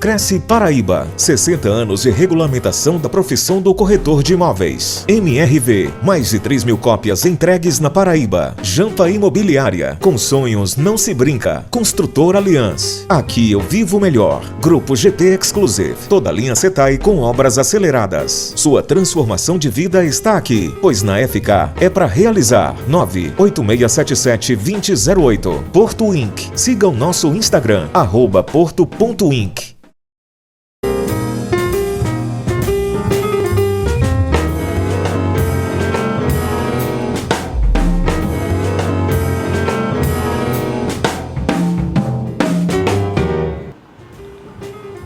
Cresce Paraíba, 60 anos de regulamentação da profissão do corretor de imóveis. MRV, mais de 3 mil cópias entregues na Paraíba. Jampa Imobiliária, com sonhos não se brinca. Construtor Aliança, aqui eu vivo melhor. Grupo GT Exclusive, toda linha Setai com obras aceleradas. Sua transformação de vida está aqui, pois na FK é para realizar. 98677-2008. Porto Inc. Siga o nosso Instagram, @porto.inc.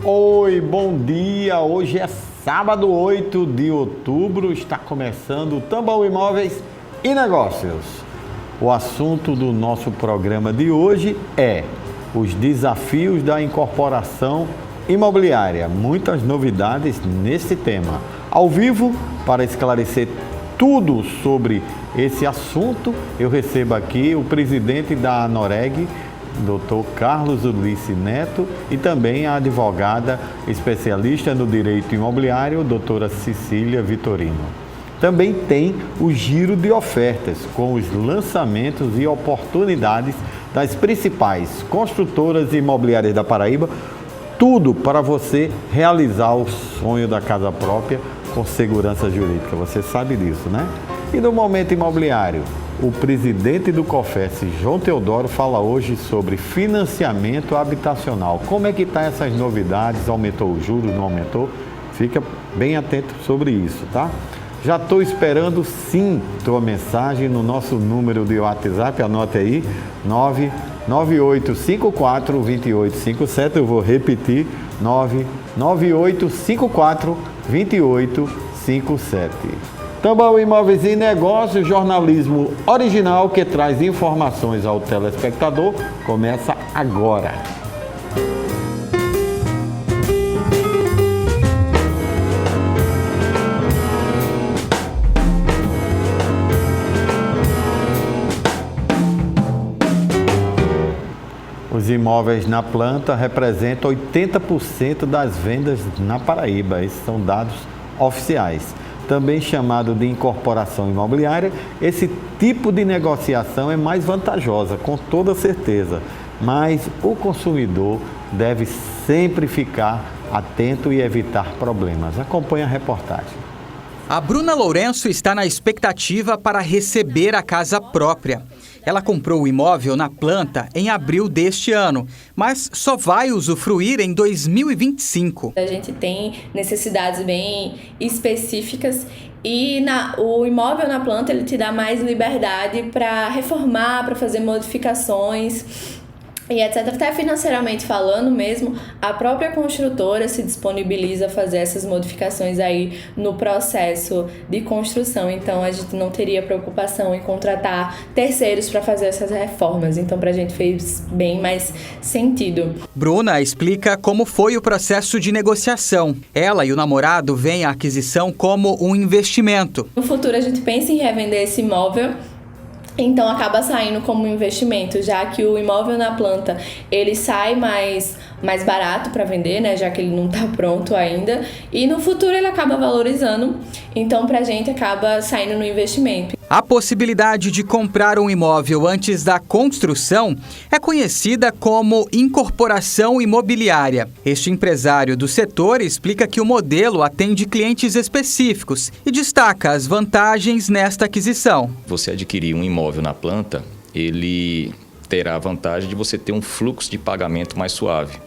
Oi, bom dia! Hoje é sábado, 8 de outubro, está começando o Tambor Imóveis e Negócios. O assunto do nosso programa de hoje é os desafios da incorporação imobiliária. Muitas novidades nesse tema. Ao vivo, para esclarecer tudo sobre esse assunto, eu recebo aqui o presidente da ANOREG, Dr. Carlos Ulissi Neto, e também a advogada especialista no direito imobiliário, doutora Cecília Vitorino. Também tem o giro de ofertas, com os lançamentos e oportunidades das principais construtoras imobiliárias da Paraíba, tudo para você realizar o sonho da casa própria com segurança jurídica. Você sabe disso, né? E no Momento Imobiliário, o presidente do COFES, João Teodoro, fala hoje sobre financiamento habitacional. Como é que está essas novidades? Aumentou os juros, não aumentou? Fica bem atento sobre isso, tá? Já estou esperando sim tua mensagem no nosso número de WhatsApp, anote aí, 998542857, eu vou repetir, 998542857. Tambor Imóveis e Negócios, jornalismo original que traz informações ao telespectador, começa agora. Os imóveis na planta representam 80% das vendas na Paraíba. Esses são dados oficiais. Também chamado de incorporação imobiliária, esse tipo de negociação é mais vantajosa, com toda certeza. Mas o consumidor deve sempre ficar atento e evitar problemas. Acompanhe a reportagem. A Bruna Lourenço está na expectativa para receber a casa própria. Ela comprou o imóvel na planta em abril deste ano, mas só vai usufruir em 2025. A gente tem necessidades bem específicas e o imóvel na planta ele te dá mais liberdade para reformar, para fazer modificações e etc. Até financeiramente falando mesmo, a própria construtora se disponibiliza a fazer essas modificações aí no processo de construção. Então, a gente não teria preocupação em contratar terceiros para fazer essas reformas. Então, para a gente fez bem mais sentido. Bruna explica como foi o processo de negociação. Ela e o namorado veem a aquisição como um investimento. No futuro, a gente pensa em revender esse imóvel. Então acaba saindo como investimento, já que o imóvel na planta ele sai mais barato para vender, né? Já que ele não está pronto ainda. E no futuro ele acaba valorizando, então para a gente acaba saindo no investimento. A possibilidade de comprar um imóvel antes da construção é conhecida como incorporação imobiliária. Este empresário do setor explica que o modelo atende clientes específicos e destaca as vantagens nesta aquisição. Você adquirir um imóvel na planta, ele terá a vantagem de você ter um fluxo de pagamento mais suave,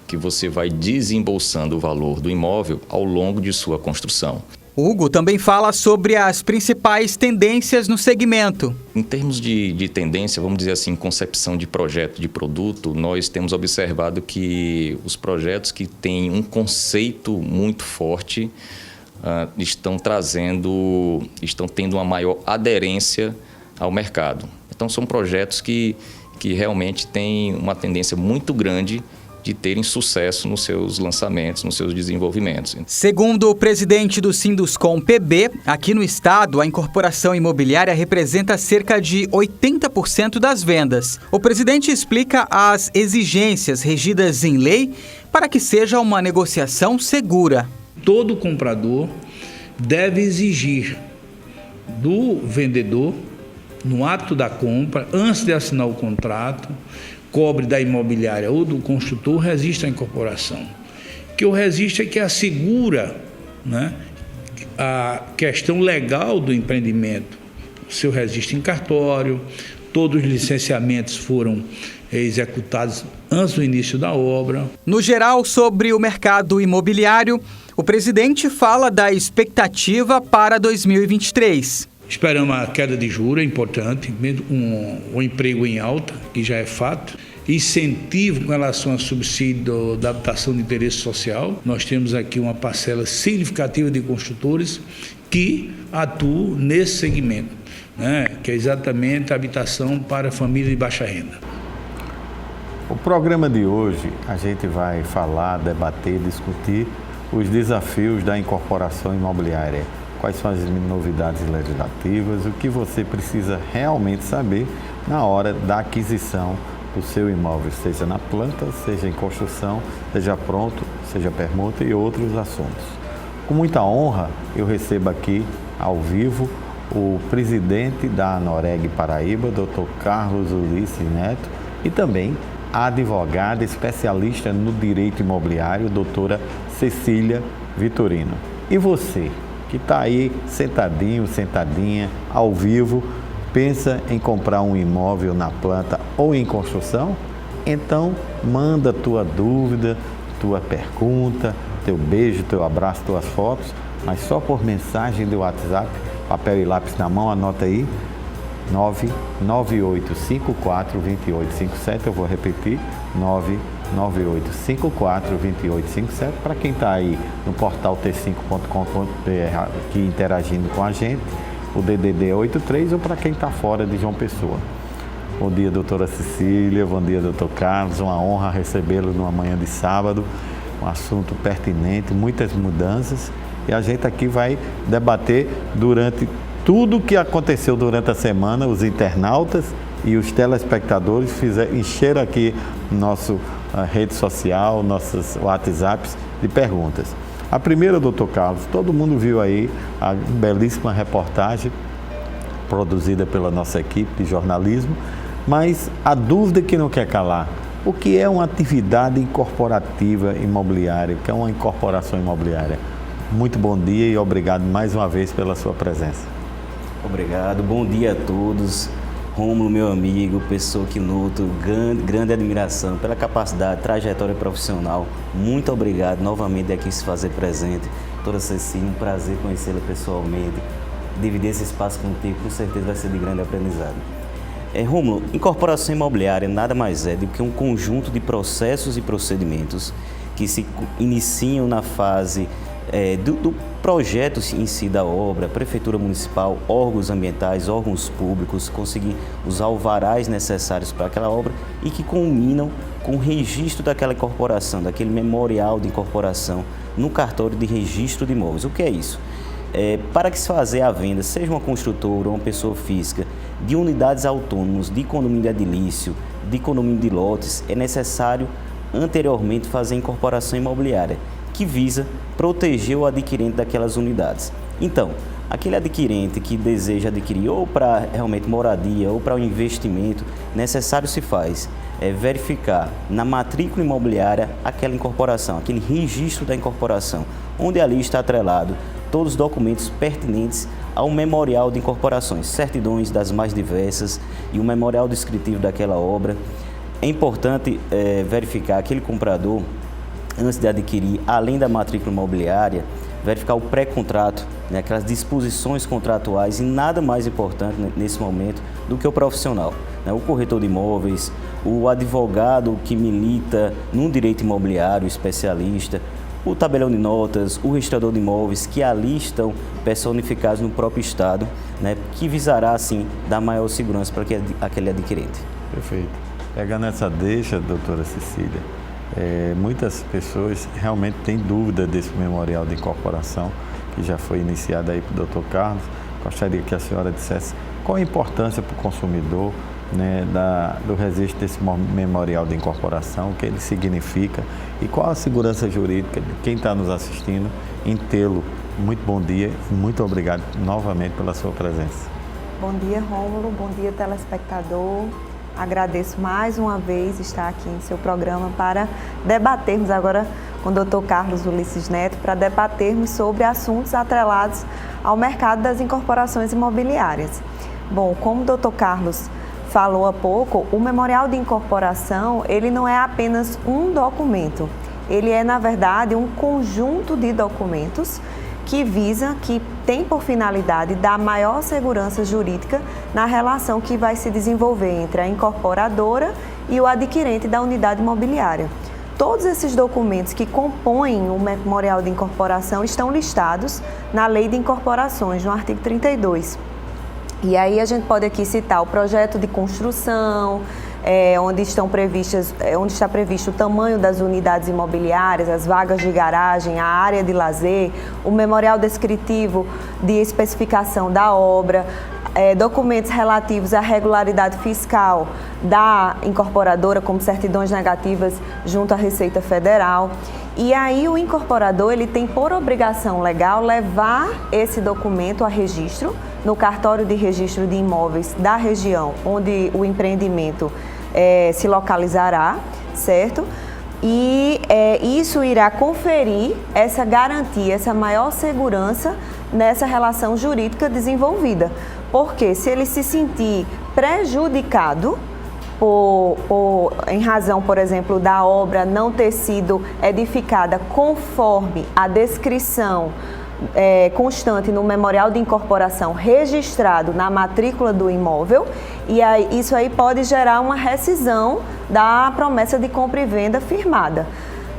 que você vai desembolsando o valor do imóvel ao longo de sua construção. Hugo também fala sobre as principais tendências no segmento. Em termos de tendência, vamos dizer assim, concepção de projeto, de produto, nós temos observado que os projetos que têm um conceito muito forte estão tendo uma maior aderência ao mercado. Então, são projetos que realmente têm uma tendência muito grande de terem sucesso nos seus lançamentos, nos seus desenvolvimentos. Segundo o presidente do Sinduscom PB, aqui no estado, a incorporação imobiliária representa cerca de 80% das vendas. O presidente explica as exigências regidas em lei para que seja uma negociação segura. Todo comprador deve exigir do vendedor, no ato da compra, antes de assinar o contrato, cobre da imobiliária ou do construtor, registro à incorporação. Que o registro é que assegura, né, a questão legal do empreendimento, o seu registro em cartório, todos os licenciamentos foram executados antes do início da obra. No geral, sobre o mercado imobiliário, o presidente fala da expectativa para 2023. Esperamos a queda de juros, é importante, um emprego em alta, que já é fato. Incentivo com relação a subsídio da habitação de interesse social. Nós temos aqui uma parcela significativa de construtores que atuam nesse segmento, né, que é exatamente a habitação para família de baixa renda. O programa de hoje a gente vai falar, debater, discutir os desafios da incorporação imobiliária. Quais são as novidades legislativas, o que você precisa realmente saber na hora da aquisição do seu imóvel, seja na planta, seja em construção, seja pronto, seja permuta e outros assuntos. Com muita honra, eu recebo aqui, ao vivo, o presidente da Anoreg Paraíba, Dr. Carlos Ulisses Neto, e também a advogada especialista no direito imobiliário, doutora Cecília Vitorino. E você, que está aí sentadinho, sentadinha, ao vivo, pensa em comprar um imóvel na planta ou em construção? Então, manda tua dúvida, tua pergunta, teu beijo, teu abraço, tuas fotos, mas só por mensagem do WhatsApp, papel e lápis na mão, anota aí, 998542857, eu vou repetir, 998542857, para quem está aí no portal t5.com.br aqui interagindo com a gente, o DDD 83, ou para quem está fora de João Pessoa. Bom dia, doutora Cecília, bom dia, doutor Carlos, uma honra recebê-lo numa manhã de sábado, um assunto pertinente, muitas mudanças, e a gente aqui vai debater durante tudo o que aconteceu durante a semana, os internautas e os telespectadores encheram aqui nossa rede social, nossos WhatsApps de perguntas. A primeira, doutor Carlos, todo mundo viu aí a belíssima reportagem produzida pela nossa equipe de jornalismo, mas a dúvida que não quer calar, o que é uma atividade incorporativa imobiliária, o que é uma incorporação imobiliária? Muito bom dia e obrigado mais uma vez pela sua presença. Obrigado, bom dia a todos. Rômulo, meu amigo, pessoa que nutro grande admiração pela capacidade, trajetória profissional. Muito obrigado novamente de aqui se fazer presente. Doutora Cecília, um prazer conhecê-la pessoalmente. Dividir esse espaço contigo, com certeza vai ser de grande aprendizado. Rômulo, incorporação imobiliária nada mais é do que um conjunto de processos e procedimentos que se iniciam na fase do projeto em si da obra, prefeitura municipal, órgãos ambientais, órgãos públicos, conseguir os alvarás necessários para aquela obra e que culminam com o registro daquela incorporação, daquele memorial de incorporação no cartório de registro de imóveis. O que é isso? Para que se fazer a venda, seja uma construtora ou uma pessoa física, de unidades autônomas, de condomínio edilício, de condomínio de lotes, é necessário anteriormente fazer a incorporação imobiliária, que visa proteger o adquirente daquelas unidades. Então, aquele adquirente que deseja adquirir ou para realmente moradia ou para o investimento, necessário se faz verificar na matrícula imobiliária aquela incorporação, aquele registro da incorporação, onde ali está atrelado todos os documentos pertinentes ao memorial de incorporações, certidões das mais diversas e o memorial descritivo daquela obra. É importante verificar aquele comprador, antes de adquirir, além da matrícula imobiliária, verificar o pré-contrato, né, aquelas disposições contratuais, e nada mais importante nesse momento do que o profissional, né, o corretor de imóveis, o advogado que milita no direito imobiliário, especialista, o tabelião de notas, o registrador de imóveis, que ali estão personificados no próprio Estado, né, que visará, assim, dar maior segurança para aquele adquirente. Perfeito. Pegando essa deixa, doutora Cecília, muitas pessoas realmente têm dúvida desse memorial de incorporação que já foi iniciado aí pelo Dr. Carlos. Gostaria que a senhora dissesse qual a importância para o consumidor, né, do registro desse memorial de incorporação, o que ele significa e qual a segurança jurídica de quem está nos assistindo em tê-lo. Muito bom dia e muito obrigado novamente pela sua presença. Bom dia, Rômulo. Bom dia, telespectador. Agradeço mais uma vez estar aqui em seu programa para debatermos agora com o Dr. Carlos Ulisses Neto, para debatermos sobre assuntos atrelados ao mercado das incorporações imobiliárias. Bom, como o Dr. Carlos falou há pouco, o memorial de incorporação, ele não é apenas um documento, ele é, na verdade, um conjunto de documentos que tem por finalidade dar maior segurança jurídica na relação que vai se desenvolver entre a incorporadora e o adquirente da unidade imobiliária. Todos esses documentos que compõem o memorial de incorporação estão listados na Lei de Incorporações, no artigo 32. E aí a gente pode aqui citar o projeto de construção, onde está previsto o tamanho das unidades imobiliárias, as vagas de garagem, a área de lazer, o memorial descritivo de especificação da obra, documentos relativos à regularidade fiscal da incorporadora, como certidões negativas junto à Receita Federal. E aí o incorporador, ele tem por obrigação legal levar esse documento a registro no cartório de registro de imóveis da região onde o empreendimento se localizará, certo? E isso irá conferir essa garantia, essa maior segurança nessa relação jurídica desenvolvida. Porque se ele se sentir prejudicado em razão, por exemplo, da obra não ter sido edificada conforme a descrição constante no memorial de incorporação registrado na matrícula do imóvel, e aí, isso aí pode gerar uma rescisão da promessa de compra e venda firmada.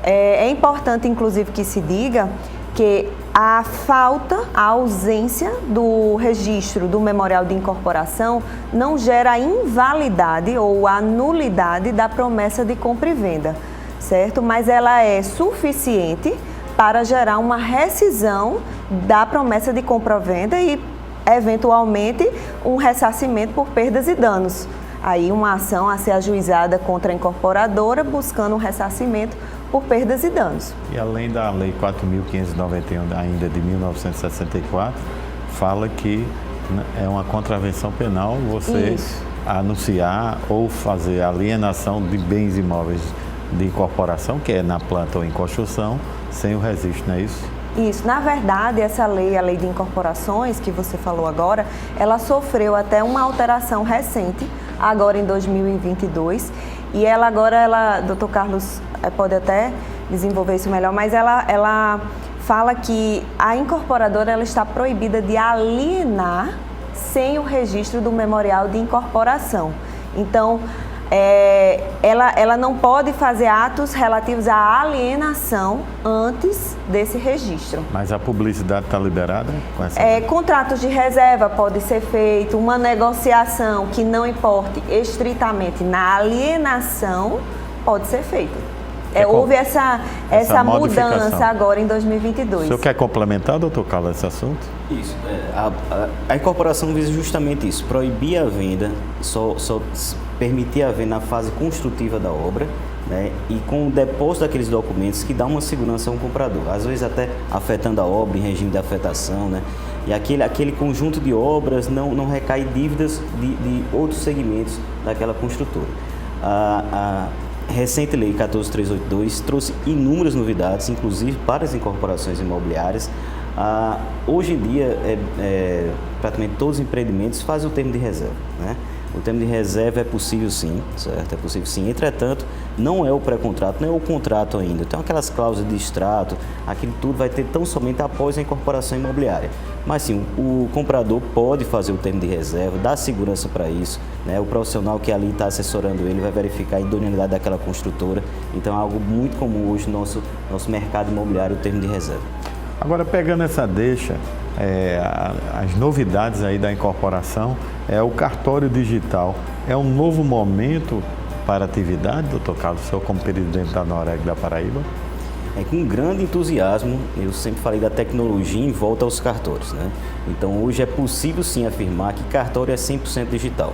É importante, inclusive, que se diga que a ausência do registro do memorial de incorporação não gera a invalidade ou a nulidade da promessa de compra e venda, certo? Mas ela é suficiente para gerar uma rescisão da promessa de compra-venda e, eventualmente, um ressarcimento por perdas e danos. Aí uma ação a ser ajuizada contra a incorporadora, buscando um ressarcimento por perdas e danos. E além da Lei 4.591, ainda de 1964, fala que é uma contravenção penal você anunciar ou fazer alienação de bens imóveis de incorporação, que é na planta ou em construção, sem o registro, não é isso? Isso. Na verdade, essa lei, a Lei de Incorporações, que você falou agora, ela sofreu até uma alteração recente, agora em 2022, e Dr. Carlos pode até desenvolver isso melhor, mas ela fala que a incorporadora ela está proibida de alienar sem o registro do memorial de incorporação. Então, ela não pode fazer atos relativos à alienação antes desse registro. Mas a publicidade está liberada com essa? Contratos de reserva pode ser feito, uma negociação que não importe estritamente na alienação pode ser feita. Houve essa mudança agora em 2022. O senhor quer complementar, doutor Carlos, esse assunto? Isso. A incorporação visa justamente isso, proibir a venda, só permitir a venda na fase construtiva da obra, né, e com o depósito daqueles documentos que dá uma segurança ao comprador, às vezes até afetando a obra em regime de afetação, né, e aquele conjunto de obras não recai dívidas de outros segmentos daquela construtora. A recente Lei 14.382 trouxe inúmeras novidades, inclusive para as incorporações imobiliárias. Hoje em dia, praticamente todos os empreendimentos fazem o termo de reserva, né? O termo de reserva é possível sim, certo? É possível sim. Entretanto, não é o pré-contrato, não é o contrato ainda. Então, aquelas cláusulas de extrato, aquilo tudo vai ter tão somente após a incorporação imobiliária. Mas sim, o comprador pode fazer o termo de reserva, dar segurança para isso, né? O profissional que ali está assessorando ele vai verificar a idoneidade daquela construtora. Então, é algo muito comum hoje no nosso mercado imobiliário, o termo de reserva. Agora, pegando essa deixa, as novidades aí da incorporação, o cartório digital é um novo momento para a atividade, doutor Carlos, o senhor como presidente da Noreg da Paraíba? Com grande entusiasmo, eu sempre falei da tecnologia em volta aos cartórios, né? Então hoje é possível sim afirmar que cartório é 100% digital.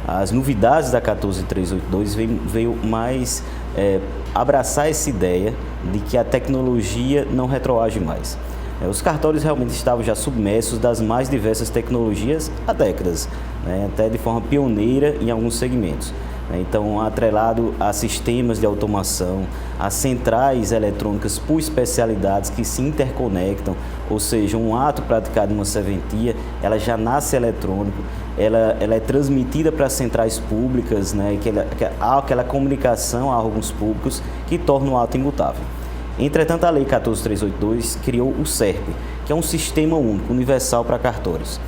as novidades da 14382 veio mais abraçar essa ideia de que a tecnologia não retroage mais. Os cartórios realmente estavam já submersos das mais diversas tecnologias há décadas, né, até de forma pioneira em alguns segmentos. Então, atrelado a sistemas de automação, a centrais eletrônicas por especialidades que se interconectam, ou seja, um ato praticado em uma serventia, ela já nasce eletrônico, ela é transmitida para as centrais públicas, né, há aquela comunicação a órgãos públicos que torna o ato imutável. Entretanto, a Lei 14382 criou o SERP, que é um sistema único, universal para cartórios.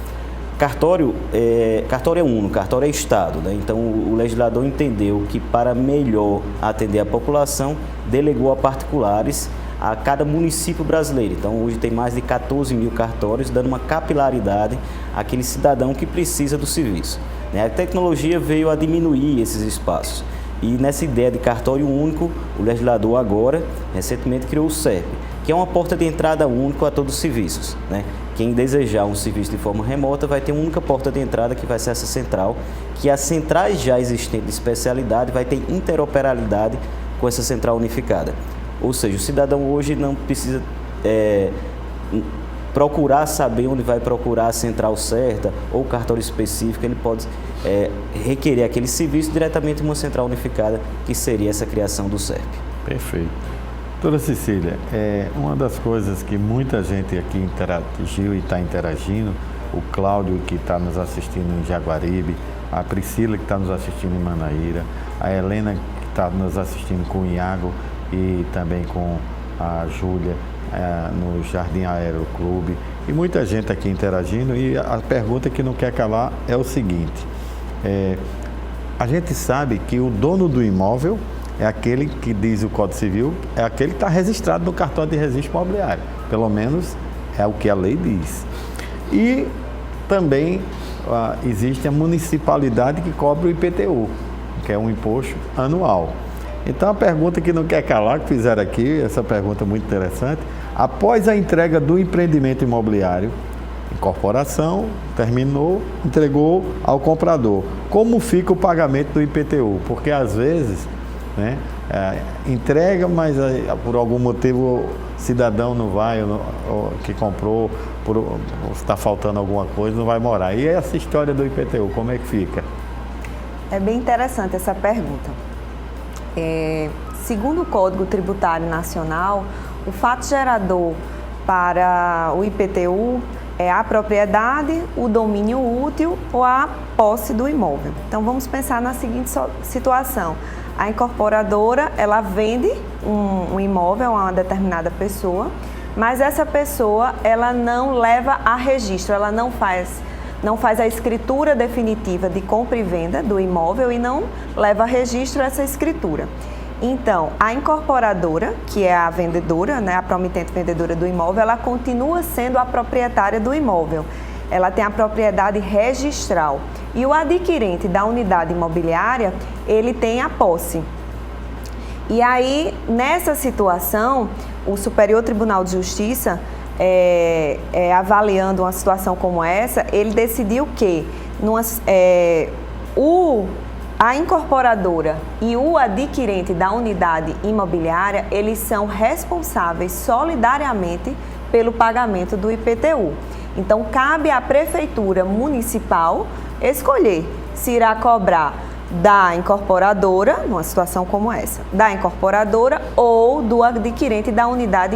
Cartório é único, cartório é Estado, né? Então o legislador entendeu que para melhor atender a população, delegou a particulares a cada município brasileiro. Então hoje tem mais de 14 mil cartórios, dando uma capilaridade àquele cidadão que precisa do serviço. A tecnologia veio a diminuir esses espaços. E nessa ideia de cartório único, o legislador agora, recentemente, criou o SERP, que é uma porta de entrada única a todos os serviços, né? Quem desejar um serviço de forma remota vai ter uma única porta de entrada, que vai ser essa central, que as centrais já existentes de especialidade vai ter interoperabilidade com essa central unificada. Ou seja, o cidadão hoje não precisa procurar saber onde vai procurar a central certa ou o cartório específico, ele pode requerer aquele serviço diretamente em uma central unificada, que seria essa criação do SERP. Perfeito. Doutora Cecília, uma das coisas que muita gente aqui interagiu e está interagindo, o Cláudio, que está nos assistindo em Jaguaribe, a Priscila, que está nos assistindo em Manaíra, a Helena, que está nos assistindo com o Iago e também com a Júlia no Jardim Aero Clube, e muita gente aqui interagindo, e a pergunta que não quer calar é o seguinte: a gente sabe que o dono do imóvel é aquele que diz o Código Civil, é aquele que está registrado no cartório de registro imobiliário. Pelo menos é o que a lei diz. E também existe a municipalidade que cobra o IPTU, que é um imposto anual. Então a pergunta que não quer calar, que fizeram aqui, essa pergunta muito interessante: após a entrega do empreendimento imobiliário, incorporação, terminou, entregou ao comprador, como fica o pagamento do IPTU? Porque às vezes, né, entrega, mas por algum motivo o cidadão não vai, ou que comprou, está faltando alguma coisa, não vai morar. E essa história do IPTU, como é que fica? É bem interessante essa pergunta. Segundo o Código Tributário Nacional, o fato gerador para o IPTU é a propriedade, o domínio útil ou a posse do imóvel. Então vamos pensar na seguinte situação: a incorporadora, ela vende um imóvel a uma determinada pessoa, mas essa pessoa, ela não leva a registro, ela não faz a escritura definitiva de compra e venda do imóvel e não leva a registro essa escritura. Então, a incorporadora, que é a vendedora, né, a promitente vendedora do imóvel, ela continua sendo a proprietária do imóvel. Ela tem a propriedade registral. E o adquirente da unidade imobiliária, ele tem a posse. E aí, nessa situação, o Superior Tribunal de Justiça, avaliando uma situação como essa, ele decidiu que a incorporadora e o adquirente da unidade imobiliária, eles são responsáveis solidariamente pelo pagamento do IPTU. Então, cabe à Prefeitura Municipal escolher se irá cobrar da incorporadora, numa situação como essa, da incorporadora ou do adquirente da unidade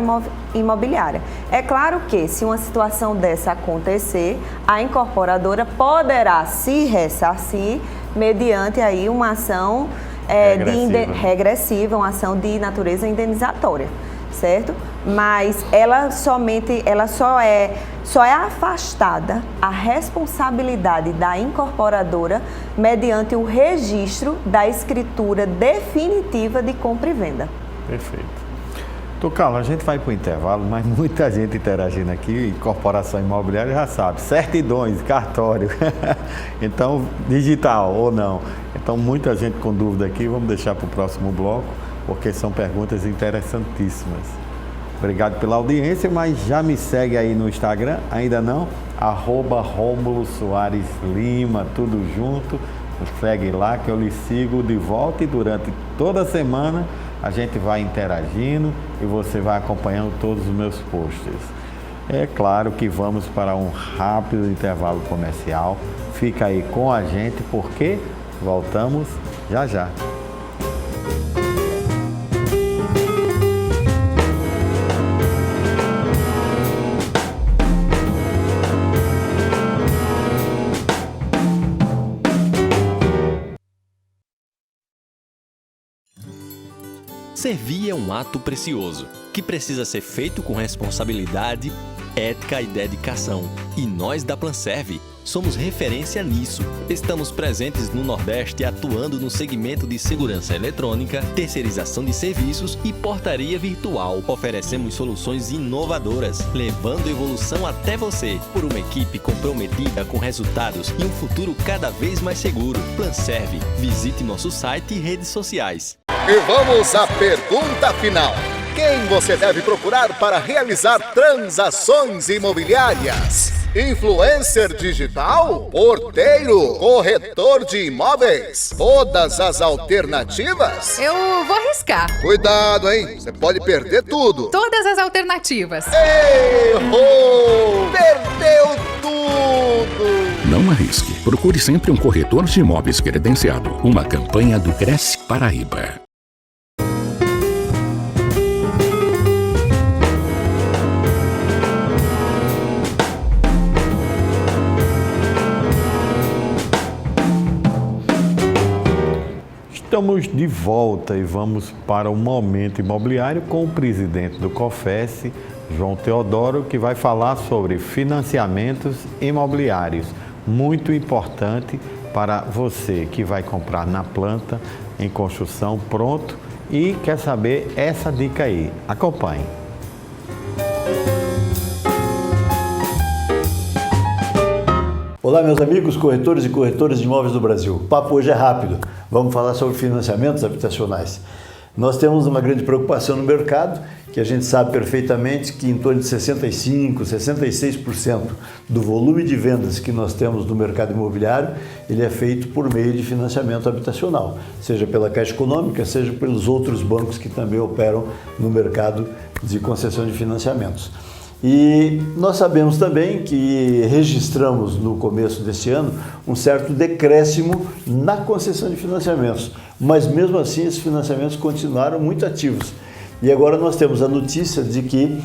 imobiliária. É claro que, se uma situação dessa acontecer, a incorporadora poderá se ressarcir mediante aí uma ação regressiva, uma ação de natureza indenizatória, certo? Mas ela só é afastada a responsabilidade da incorporadora mediante o registro da escritura definitiva de compra e venda. Perfeito. Carlos, a gente vai para o intervalo, mas muita gente interagindo aqui, incorporação imobiliária já sabe, certidões, cartório, então digital ou não. Então muita gente com dúvida aqui, vamos deixar para o próximo bloco, porque são perguntas interessantíssimas. Obrigado pela audiência, mas já me segue aí no Instagram, ainda não? @Rômulo Soares Lima, tudo junto. segue lá que eu lhe sigo de volta e durante toda a semana a gente vai interagindo e você vai acompanhando todos os meus posts. É claro que vamos para um rápido intervalo comercial. Fica aí com a gente porque voltamos já já. Servir é um ato precioso, que precisa ser feito com responsabilidade, ética e dedicação. E nós da Planserve somos referência nisso. Estamos presentes no Nordeste atuando no segmento de segurança eletrônica, terceirização de serviços e portaria virtual. Oferecemos soluções inovadoras, levando evolução até você, por uma equipe comprometida com resultados e um futuro cada vez mais seguro. Planserve, visite nosso site e redes sociais. E vamos à pergunta final. Quem você deve procurar para realizar transações imobiliárias? Influencer digital? Porteiro? Corretor de imóveis? Todas as alternativas? Eu vou arriscar. Cuidado, hein? Você pode perder tudo. Todas as alternativas. Errou! Perdeu tudo! Não arrisque. Procure sempre um corretor de imóveis credenciado. Uma campanha do Cresce Paraíba. Estamos de volta e vamos para o Momento Imobiliário com o presidente do COFES, João Teodoro, que vai falar sobre financiamentos imobiliários. Muito importante para você que vai comprar na planta, em construção, pronto, e quer saber essa dica aí. Acompanhe. Olá, meus amigos corretores e corretoras de imóveis do Brasil. O papo hoje é rápido. Vamos falar sobre financiamentos habitacionais. Nós temos uma grande preocupação no mercado, que a gente sabe perfeitamente que em torno de 65%, 66% do volume de vendas que nós temos no mercado imobiliário, ele é feito por meio de financiamento habitacional, seja pela Caixa Econômica, seja pelos outros bancos que também operam no mercado de concessão de financiamentos. E nós sabemos também que registramos no começo deste ano um certo decréscimo na concessão de financiamentos, mas mesmo assim esses financiamentos continuaram muito ativos. E agora nós temos a notícia de que,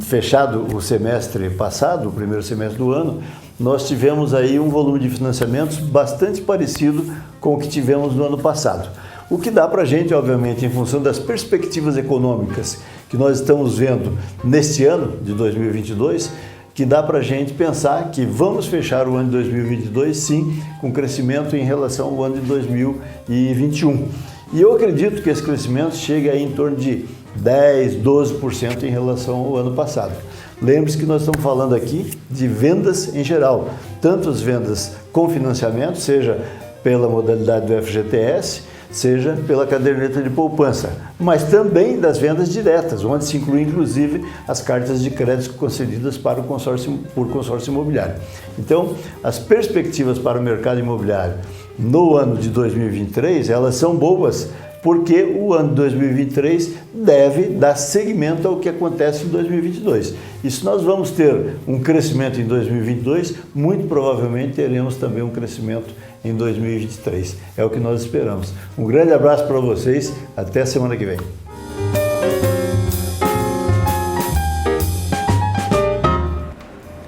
fechado o semestre passado, o primeiro semestre do ano, nós tivemos aí um volume de financiamentos bastante parecido com o que tivemos no ano passado. O que dá para a gente, obviamente, em função das perspectivas econômicas que nós estamos vendo neste ano de 2022, que dá para a gente pensar que vamos fechar o ano de 2022, sim, com crescimento em relação ao ano de 2021. E eu acredito que esse crescimento chegue aí em torno de 10%, 12% em relação ao ano passado. Lembre-se que nós estamos falando aqui de vendas em geral, tanto as vendas com financiamento, seja pela modalidade do FGTS, seja pela caderneta de poupança, mas também das vendas diretas, onde se inclui inclusive as cartas de crédito concedidas para o consórcio imobiliário. Então, as perspectivas para o mercado imobiliário no ano de 2023, elas são boas, porque o ano de 2023 deve dar seguimento ao que acontece em 2022. E se nós vamos ter um crescimento em 2022, muito provavelmente teremos também um crescimento em 2023. É o que nós esperamos. Um grande abraço para vocês, até semana que vem.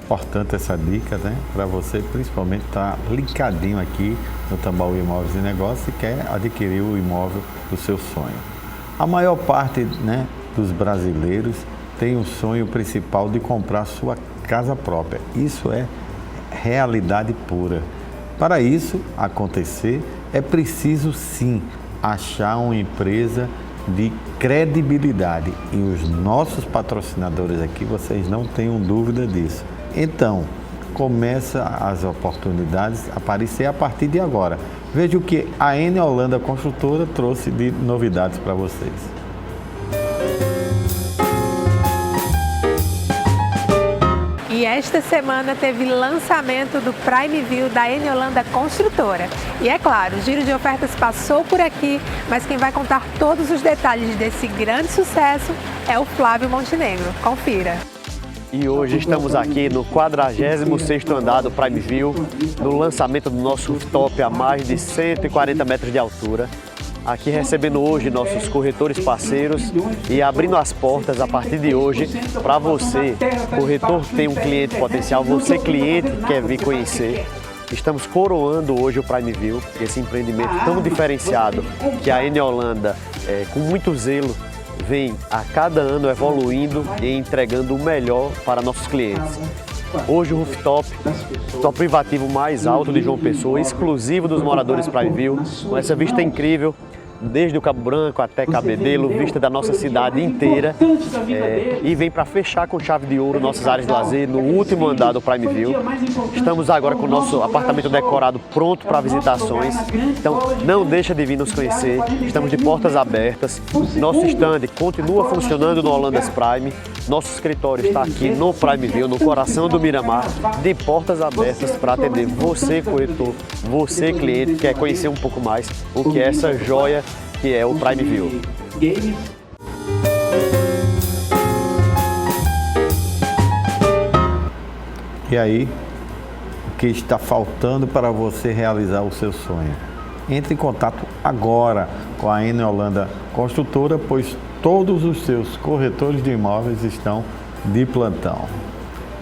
Importante essa dica, né? Para você principalmente estar linkadinho aqui no Tambaú Imóveis e Negócios e quer adquirir o imóvel do seu sonho. A maior parte, né, dos brasileiros tem o sonho principal de comprar sua casa própria. Isso é realidade pura. Para isso acontecer, é preciso sim achar uma empresa de credibilidade e os nossos patrocinadores aqui, vocês não tenham dúvida disso. Então, começa as oportunidades a aparecer a partir de agora. Veja o que a N Holanda Construtora trouxe de novidades para vocês. E esta semana teve lançamento do Prime View da Eniolanda Construtora. E é claro, o Giro de Ofertas passou por aqui, mas quem vai contar todos os detalhes desse grande sucesso é o Flávio Montenegro. Confira. E hoje estamos aqui no 46º andar do Prime View, no lançamento do nosso rooftop a mais de 140 metros de altura. Aqui recebendo hoje nossos corretores parceiros e abrindo as portas a partir de hoje para você, corretor que tem um cliente potencial, você cliente que quer vir conhecer. Estamos coroando hoje o Prime View, esse empreendimento tão diferenciado que a Eniolanda, com muito zelo, vem a cada ano evoluindo e entregando o melhor para nossos clientes. Hoje o rooftop privativo mais alto de João Pessoa, exclusivo dos moradores Prime View, com essa vista incrível, desde o Cabo Branco até Cabedelo, vista da nossa cidade inteira, e vem para fechar com chave de ouro nossas áreas de lazer no último andar do Prime View. Estamos agora com o nosso apartamento decorado pronto para visitações, então não deixa de vir nos conhecer, estamos de portas abertas, nosso stand continua funcionando no Holandas Prime, nosso escritório está aqui no Prime View, no coração do Miramar, de portas abertas para atender você, corretor, você, cliente, que quer conhecer um pouco mais o que é essa joia que é o Prime View. E aí, o que está faltando para você realizar o seu sonho? Entre em contato agora com a Eniolanda Construtora, pois todos os seus corretores de imóveis estão de plantão.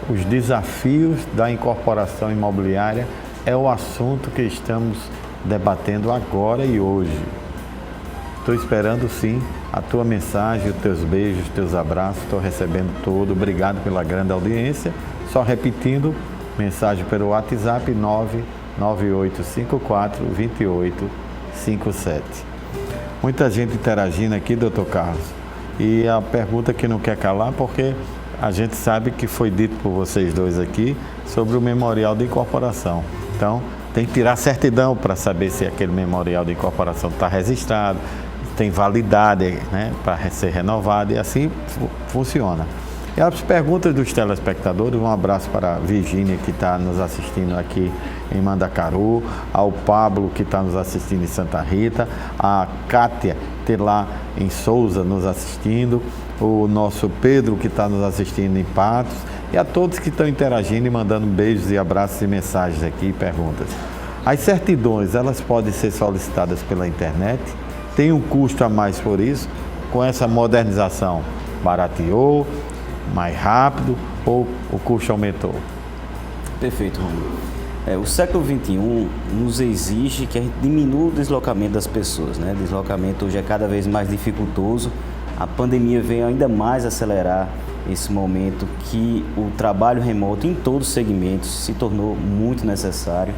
Os desafios da incorporação imobiliária é o assunto que estamos debatendo agora e hoje. Estou esperando sim a tua mensagem, os teus beijos, os teus abraços, estou recebendo todo. Obrigado pela grande audiência. Só repetindo, mensagem pelo WhatsApp 998542857. Muita gente interagindo aqui, doutor Carlos. E a pergunta que não quer calar, porque a gente sabe que foi dito por vocês dois aqui sobre o memorial de incorporação. Então, tem que tirar certidão para saber se aquele memorial de incorporação está registrado, tem validade, né, para ser renovado, e assim funciona. E as perguntas dos telespectadores, um abraço para a Virgínia, que está nos assistindo aqui em Mandacaru, ao Pablo, que está nos assistindo em Santa Rita, a Kátia, que lá em Souza nos assistindo, o nosso Pedro, que está nos assistindo em Patos, e a todos que estão interagindo e mandando beijos e abraços e mensagens aqui e perguntas. As certidões, elas podem ser solicitadas pela internet, tem um custo a mais por isso, com essa modernização barateou, mais rápido ou o custo aumentou? Perfeito, Romulo. O século XXI nos exige que a gente diminua o deslocamento das pessoas, né? O deslocamento hoje é cada vez mais dificultoso. A pandemia veio ainda mais acelerar esse momento que o trabalho remoto em todos os segmentos se tornou muito necessário.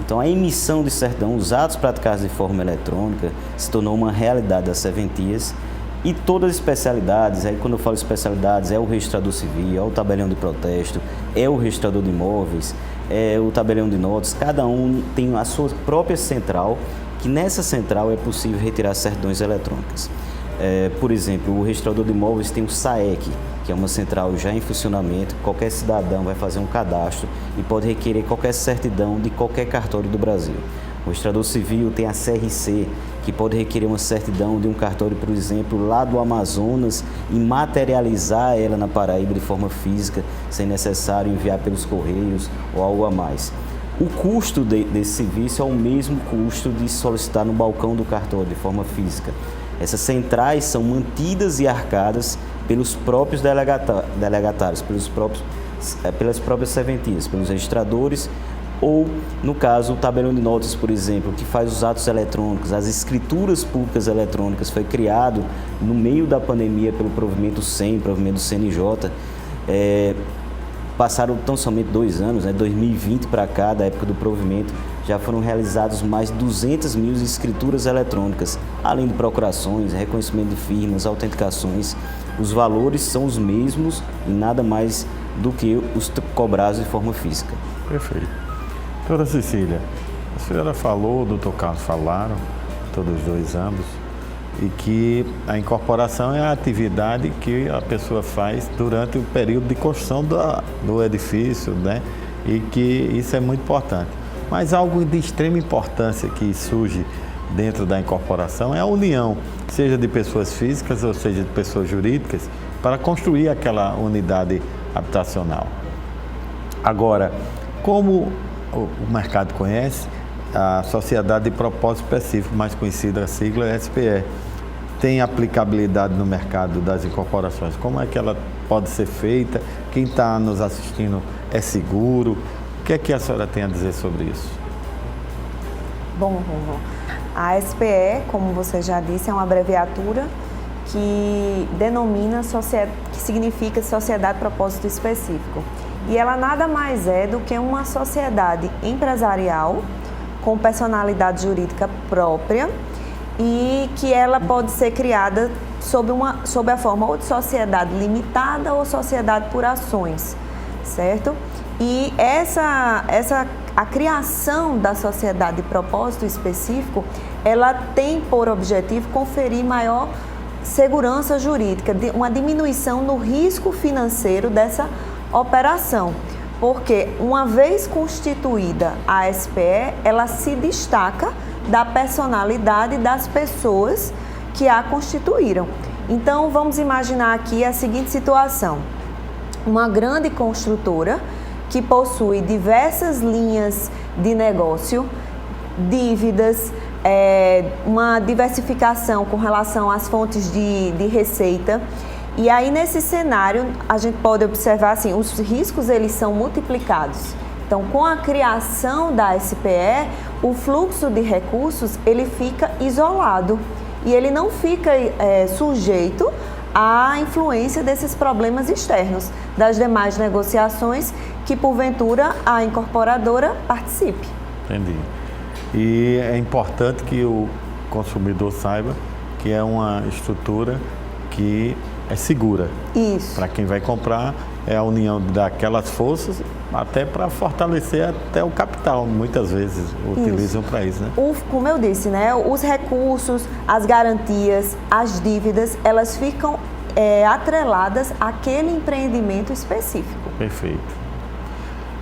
Então a emissão de certidão, os atos praticados de forma eletrônica, se tornou uma realidade das serventias. E todas as especialidades, aí quando eu falo especialidades, é o registrador civil, é o tabelião de protesto, é o registrador de imóveis, é o tabelião de notas, cada um tem a sua própria central, que nessa central é possível retirar certidões eletrônicas. Por exemplo, o registrador de imóveis tem o SAEC, que é uma central já em funcionamento, qualquer cidadão vai fazer um cadastro e pode requerer qualquer certidão de qualquer cartório do Brasil. O registrador civil tem a CRC, que pode requerer uma certidão de um cartório, por exemplo, lá do Amazonas e materializar ela na Paraíba de forma física, sem necessário enviar pelos correios ou algo a mais. O custo desse serviço é o mesmo custo de solicitar no balcão do cartório de forma física. Essas centrais são mantidas e arcadas pelos próprios delegatários, pelas próprias serventias, pelos registradores, ou, no caso, o tabelião de notas, por exemplo, que faz os atos eletrônicos, as escrituras públicas eletrônicas, foi criado no meio da pandemia pelo provimento 100, provimento do CNJ. Passaram tão somente 2 anos, 2020 para cá, da época do provimento, já foram realizados mais de 200 mil escrituras eletrônicas, além de procurações, reconhecimento de firmas, autenticações. Os valores são os mesmos e nada mais do que os cobrados de forma física. Perfeito. Doutora Cecília, a senhora falou, o doutor Carlos falaram, todos dois ambos, e que a incorporação é a atividade que a pessoa faz durante o período de construção do edifício, né? E que isso é muito importante. Mas algo de extrema importância que surge dentro da incorporação é a união, seja de pessoas físicas ou seja de pessoas jurídicas, para construir aquela unidade habitacional. Agora, como o mercado conhece, a Sociedade de Propósito Específico, mais conhecida a sigla SPE, tem aplicabilidade no mercado das incorporações. Como é que ela pode ser feita? Quem está nos assistindo é seguro? O que é que a senhora tem a dizer sobre isso? Bom, a SPE, como você já disse, é uma abreviatura que denomina, que significa Sociedade de Propósito Específico. E ela nada mais é do que uma sociedade empresarial com personalidade jurídica própria e que ela pode ser criada sob a forma ou de sociedade limitada ou sociedade por ações, certo? E a criação da sociedade de propósito específico, ela tem por objetivo conferir maior segurança jurídica, uma diminuição no risco financeiro dessa operação, porque uma vez constituída a SPE, ela se destaca da personalidade das pessoas que a constituíram. Então, vamos imaginar aqui a seguinte situação: uma grande construtora que possui diversas linhas de negócio, dívidas, uma diversificação com relação às fontes de receita. E aí, nesse cenário, a gente pode observar assim, os riscos eles são multiplicados. Então, com a criação da SPE, o fluxo de recursos ele fica isolado e ele não fica sujeito à influência desses problemas externos, das demais negociações que, porventura, a incorporadora participe. Entendi. E é importante que o consumidor saiba que é uma estrutura que é segura. Isso. Para quem vai comprar, é a união daquelas forças, até para fortalecer até o capital, muitas vezes utilizam para isso, né? Como eu disse, né? Os recursos, as garantias, as dívidas, elas ficam atreladas àquele empreendimento específico. Perfeito.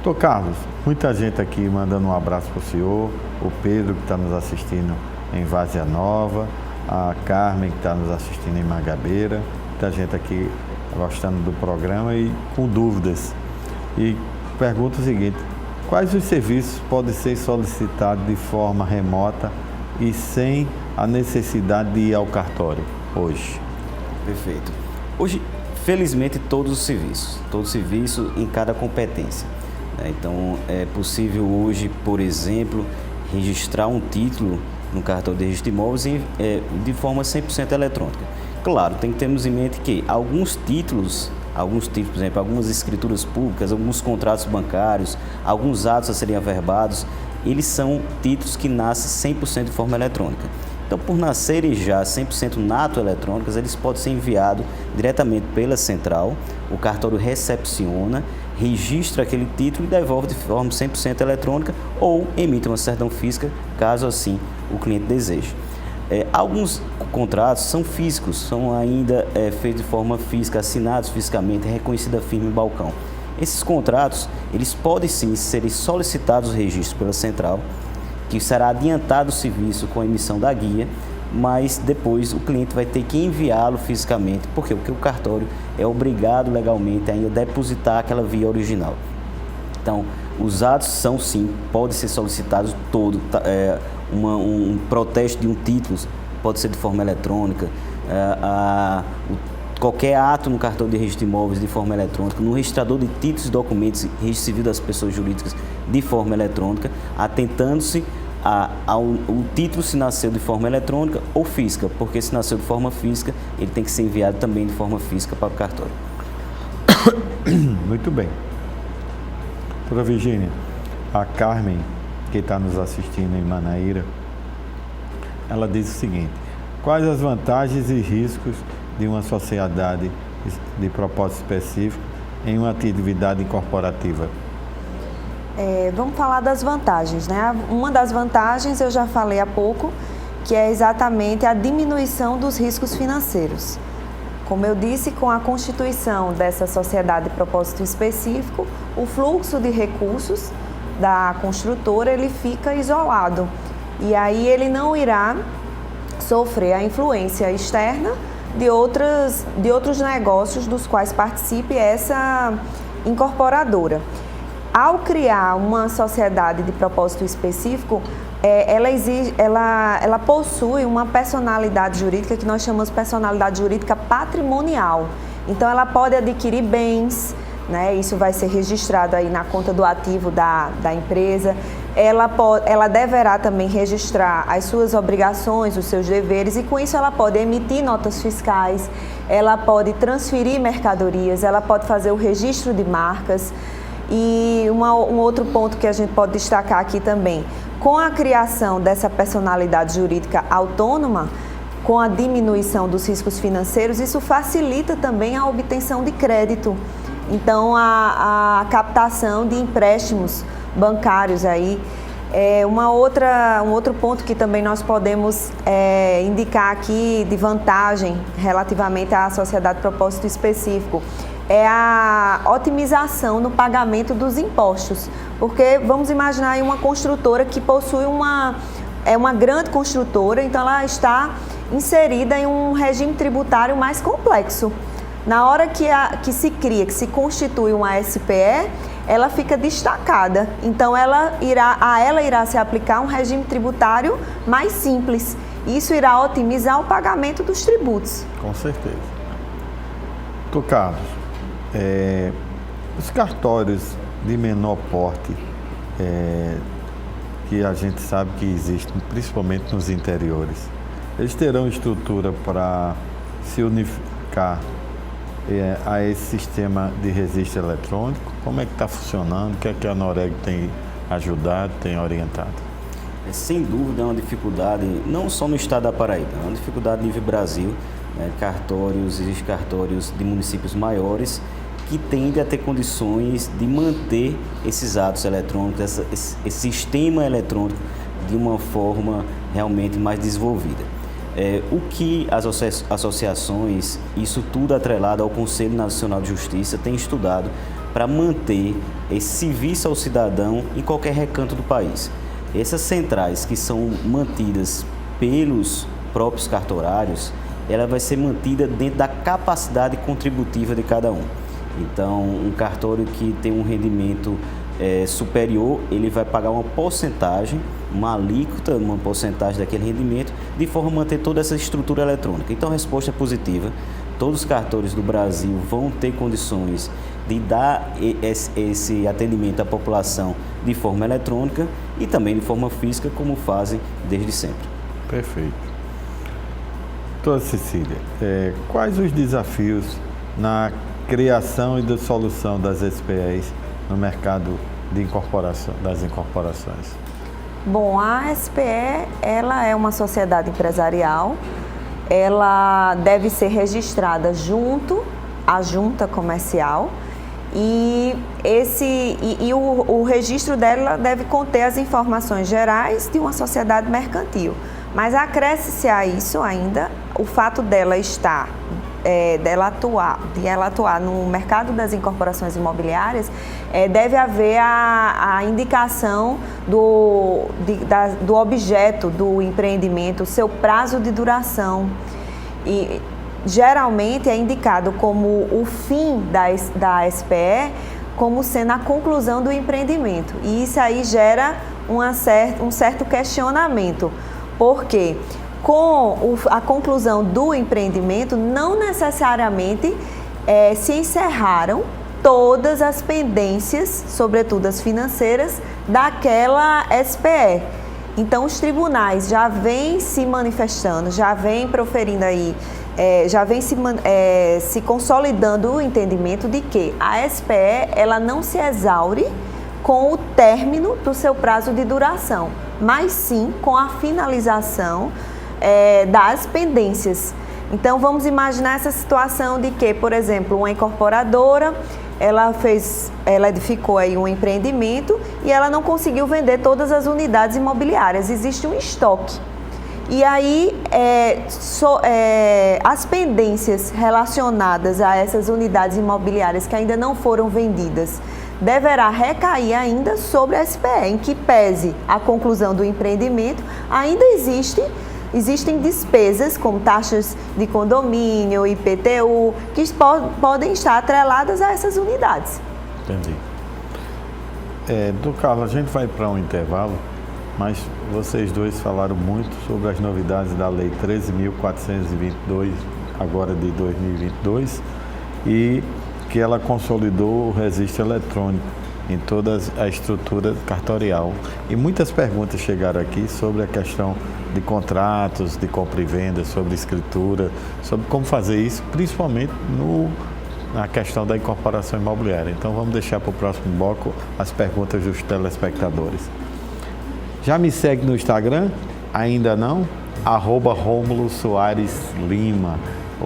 Doutor Carlos, muita gente aqui mandando um abraço para o senhor, o Pedro que está nos assistindo em Várzea Nova, a Carmen que está nos assistindo em Mangabeira, muita gente aqui gostando do programa e com dúvidas. E pergunta o seguinte: quais os serviços podem ser solicitados de forma remota e sem a necessidade de ir ao cartório hoje? Perfeito. Hoje, felizmente, todos os serviços em cada competência. Então, é possível hoje, por exemplo, registrar um título no cartório de registro de imóveis de forma 100% eletrônica. Claro, tem que termos em mente que alguns títulos, por exemplo, algumas escrituras públicas, alguns contratos bancários, alguns atos a serem averbados, eles são títulos que nascem 100% de forma eletrônica. Então, por nascerem já 100% nato eletrônicas, eles podem ser enviados diretamente pela central, o cartório recepciona, registra aquele título e devolve de forma 100% eletrônica ou emite uma certidão física, caso assim o cliente deseje. Alguns contratos são físicos, são ainda feitos de forma física, assinados fisicamente, reconhecida firma em balcão. Esses contratos, eles podem sim serem solicitados o registro pela central, que será adiantado o serviço com a emissão da guia, mas depois o cliente vai ter que enviá-lo fisicamente. Por quê? Porque o cartório é obrigado legalmente a ainda depositar aquela via original. Então, os atos são sim, podem ser solicitados todo, um protesto de um título pode ser de forma eletrônica, qualquer ato no cartório de registro de imóveis de forma eletrônica, no registrador de títulos e documentos, registro civil das pessoas jurídicas de forma eletrônica, atentando-se o título se nasceu de forma eletrônica ou física, porque se nasceu de forma física, ele tem que ser enviado também de forma física para o cartório. Muito bem. Doutora Virgínia, a Carmen, que está nos assistindo em Manaíra, ela diz o seguinte: quais as vantagens e riscos de uma sociedade de propósito específico em uma atividade corporativa? Vamos falar das vantagens, né? Uma das vantagens eu já falei há pouco, que é exatamente a diminuição dos riscos financeiros. Como eu disse, com a constituição dessa sociedade de propósito específico, o fluxo de recursos da construtora ele fica isolado e aí ele não irá sofrer a influência externa de outros negócios dos quais participe essa incorporadora. Ao criar uma sociedade de propósito específico, ela possui uma personalidade jurídica que nós chamamos de personalidade jurídica patrimonial. Então, ela pode adquirir bens, né? Isso vai ser registrado aí na conta do ativo da empresa. Ela deverá também registrar as suas obrigações, os seus deveres, e com isso ela pode emitir notas fiscais, ela pode transferir mercadorias, ela pode fazer o registro de marcas. E um outro ponto que a gente pode destacar aqui também, com a criação dessa personalidade jurídica autônoma, com a diminuição dos riscos financeiros, isso facilita também a obtenção de crédito. Então, a captação de empréstimos bancários aí. Um outro ponto que também nós podemos indicar aqui de vantagem relativamente à sociedade de propósito específico é a otimização no pagamento dos impostos. Porque vamos imaginar aí uma construtora que possui uma grande construtora, então ela está inserida em um regime tributário mais complexo. Na hora que se constitui uma SPE, ela fica destacada. Então, ela irá se aplicar um regime tributário mais simples. Isso irá otimizar o pagamento dos tributos. Com certeza. Doutor Carlos, os cartórios de menor porte, que a gente sabe que existem, principalmente nos interiores, eles terão estrutura para se unificar a esse sistema de registro eletrônico? Como é que está funcionando? O que é que a Noreg tem ajudado, tem orientado? Sem dúvida é uma dificuldade, não só no estado da Paraíba, é uma dificuldade a nível Brasil, né? Existem cartórios de municípios maiores que tendem a ter condições de manter esses atos eletrônicos, esse sistema eletrônico de uma forma realmente mais desenvolvida. O que as associações, isso tudo atrelado ao Conselho Nacional de Justiça, tem estudado para manter esse serviço ao cidadão em qualquer recanto do país. Essas centrais que são mantidas pelos próprios cartorários, ela vai ser mantida dentro da capacidade contributiva de cada um. Então, um cartório que tem um rendimento superior, ele vai pagar uma porcentagem, uma alíquota, uma porcentagem daquele rendimento, de forma a manter toda essa estrutura eletrônica. Então, a resposta é positiva. Todos os cartórios do Brasil vão ter condições de dar esse atendimento à população de forma eletrônica e também de forma física, como fazem desde sempre. Perfeito. Doutora Cecília, quais os desafios na criação e da solução das SPEs no mercado das incorporações? Bom, a SPE, ela é uma sociedade empresarial, ela deve ser registrada junto à junta comercial e o registro dela deve conter as informações gerais de uma sociedade mercantil. Mas acresce-se a isso ainda o fato dela atuar no mercado das incorporações imobiliárias, deve haver a indicação do objeto do empreendimento, o seu prazo de duração. E geralmente é indicado como o fim da SPE como sendo a conclusão do empreendimento. E isso aí gera um certo questionamento, porque com a conclusão do empreendimento, não necessariamente se encerraram todas as pendências, sobretudo as financeiras, daquela SPE. Então, os tribunais já vêm se manifestando, já vêm proferindo aí, já vem se consolidando o entendimento de que a SPE ela não se exaure com o término do seu prazo de duração, mas sim com a finalização das pendências. Então, vamos imaginar essa situação de que, por exemplo, uma incorporadora, ela edificou aí um empreendimento e ela não conseguiu vender todas as unidades imobiliárias. Existe um estoque. E aí, as pendências relacionadas a essas unidades imobiliárias que ainda não foram vendidas deverá recair ainda sobre a SPE, em que pese a conclusão do empreendimento, ainda existem despesas como taxas de condomínio, IPTU, que podem estar atreladas a essas unidades. Entendi. Carlos, a gente vai para um intervalo, mas vocês dois falaram muito sobre as novidades da Lei 13.422, agora de 2022, e que ela consolidou o registro eletrônico em toda a estrutura cartorial. E muitas perguntas chegaram aqui sobre a questão de contratos, de compra e venda, sobre escritura, sobre como fazer isso, principalmente na questão da incorporação imobiliária. Então vamos deixar para o próximo bloco as perguntas dos telespectadores. Já me segue no Instagram? Ainda não? @Rômulo Soares Lima.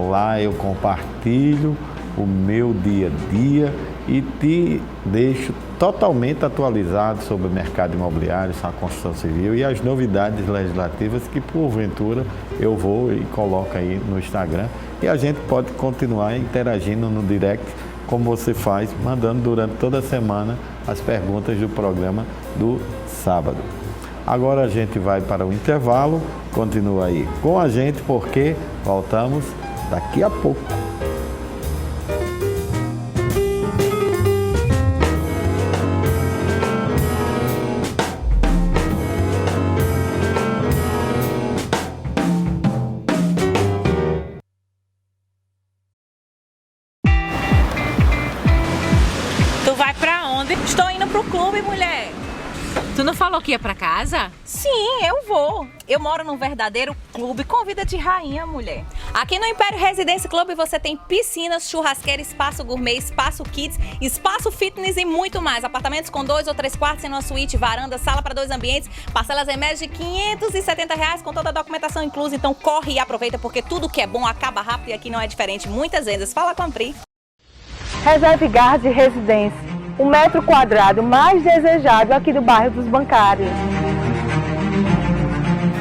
Lá eu compartilho o meu dia a dia e te deixo totalmente atualizado sobre o mercado imobiliário, a construção civil e as novidades legislativas que porventura eu vou e coloco aí no Instagram. E a gente pode continuar interagindo no direct, como você faz, mandando durante toda a semana as perguntas do programa do sábado. Agora a gente vai para o intervalo, continua aí com a gente porque voltamos daqui a pouco. Estou indo pro clube, mulher. Tu não falou que ia pra casa? Sim, eu vou. Eu moro num verdadeiro clube com vida de rainha, mulher. Aqui no Império Residência Club você tem piscinas, churrasqueira, espaço gourmet, espaço kids, espaço fitness e muito mais. Apartamentos com 2 ou 3 quartos em uma suíte, varanda, sala para 2 ambientes, parcelas em média de R$570 com toda a documentação inclusa. Então corre e aproveita porque tudo que é bom acaba rápido e aqui não é diferente. Muitas vendas. Fala com a Pri. Reserve Gard Residência. O metro quadrado mais desejado aqui do bairro dos Bancários.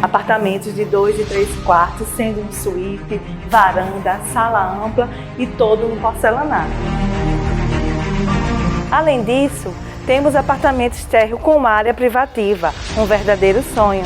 Apartamentos de 2 e 3 quartos, sendo um suíte, varanda, sala ampla e todo no porcelanato. Além disso, temos apartamentos térreo com área privativa, um verdadeiro sonho.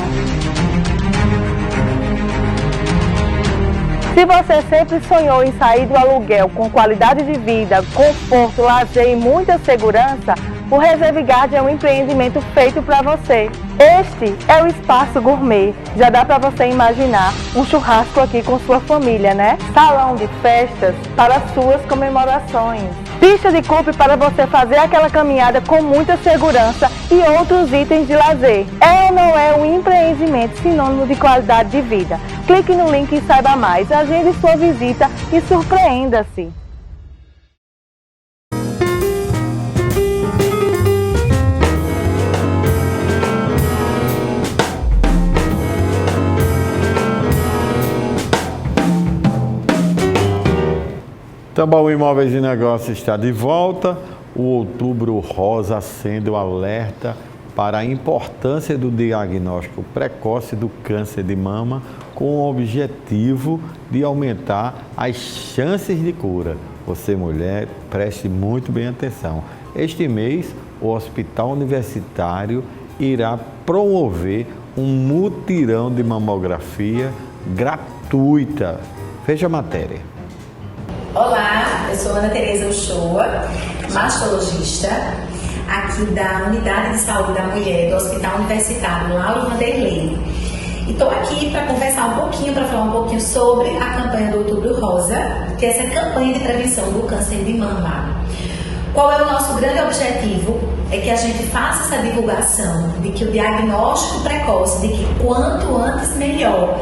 Se você sempre sonhou em sair do aluguel com qualidade de vida, conforto, lazer e muita segurança, o Reserve Gard é um empreendimento feito para você. Este é o Espaço Gourmet. Já dá para você imaginar um churrasco aqui com sua família, né? Salão de festas para suas comemorações. Pista de clube para você fazer aquela caminhada com muita segurança e outros itens de lazer. É ou não é um empreendimento sinônimo de qualidade de vida? Clique no link e saiba mais. Agende sua visita e surpreenda-se. Tambaú Imóveis e Negócios está de volta. O Outubro Rosa acende o alerta para a importância do diagnóstico precoce do câncer de mama com o objetivo de aumentar as chances de cura. Você, mulher, preste muito bem atenção. Este mês, o Hospital Universitário irá promover um mutirão de mamografia gratuita. Veja a matéria. Olá, eu sou Ana Tereza Uchoa, mastologista, aqui da Unidade de Saúde da Mulher do Hospital Universitário Lauro Vanderlei. E estou aqui para conversar um pouquinho, para falar um pouquinho sobre a campanha do Outubro Rosa, que é essa campanha de prevenção do câncer de mama. Qual é o nosso grande objetivo? É que a gente faça essa divulgação de que o diagnóstico precoce, de que quanto antes melhor,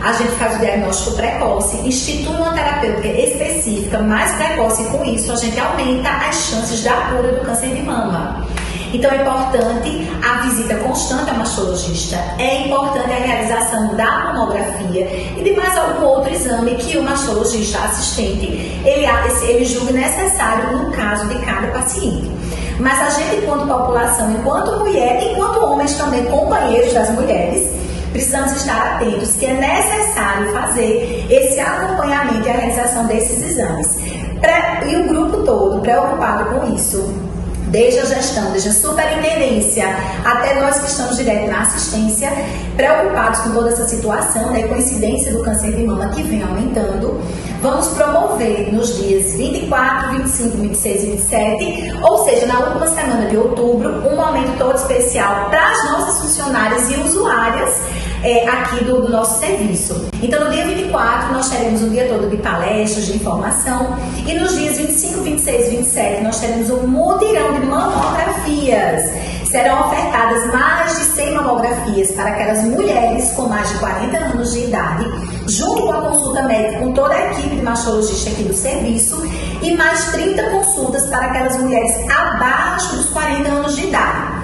a gente faz o diagnóstico precoce, institui uma terapêutica específica mais precoce e com isso a gente aumenta as chances da cura do câncer de mama. Então é importante a visita constante ao mastologista, é importante a realização da mamografia e de mais algum outro exame que o mastologista assistente ele julgue necessário no caso de cada paciente. Mas a gente, enquanto população, enquanto mulher, enquanto homens também, companheiros das mulheres, precisamos estar atentos que é necessário fazer esse acompanhamento e a realização desses exames. E o grupo todo preocupado com isso, desde a gestão, desde a superintendência, até nós que estamos direto na assistência, preocupados com toda essa situação, né, coincidência do câncer de mama que vem aumentando. Vamos promover nos dias 24, 25, 26 e 27, ou seja, na última semana de outubro, um momento todo especial para as nossas funcionárias e usuárias aqui do nosso serviço. Então, no dia 24, nós teremos um dia todo de palestras, de informação, e nos dias 25, 26 e 27, nós teremos um mutirão de mamografias. Serão ofertadas mais de 100 mamografias para aquelas mulheres com mais de 40 anos de idade, junto com a consulta médica com toda a equipe de mastologista aqui do serviço, e mais 30 consultas para aquelas mulheres abaixo dos 40 anos de idade.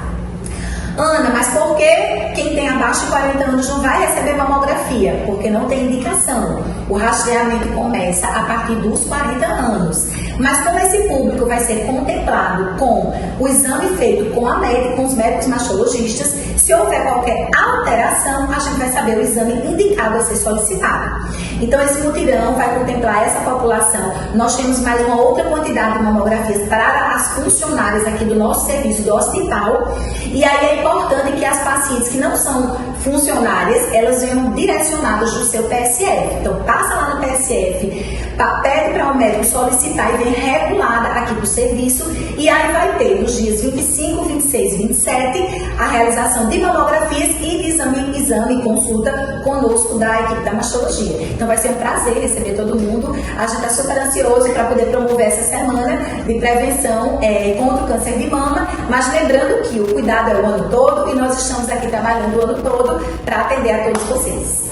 Ana, mas por que quem tem abaixo de 40 anos não vai receber mamografia? Porque não tem indicação. O rastreamento começa a partir dos 40 anos. Mas como esse público vai ser contemplado com o exame feito com os médicos mastologistas, se houver qualquer alteração, a gente vai saber o exame indicado a ser solicitado. Então, esse mutirão vai contemplar essa população. Nós temos mais uma outra quantidade de mamografias para as funcionárias aqui do nosso serviço do hospital. E aí é importante que as pacientes que não são funcionárias, elas venham direcionadas do seu PSF. Então, passa lá no PSF, pede para o médico solicitar e vem regulada aqui para o serviço. E aí vai ter nos dias 25, 26 e 27 a realização de mamografias e de exame e consulta conosco da equipe da mastologia. Então vai ser um prazer receber todo mundo. A gente está super ansioso para poder promover essa semana de prevenção contra o câncer de mama, mas lembrando que o cuidado é o ano todo e nós estamos aqui trabalhando o ano todo para atender a todos vocês.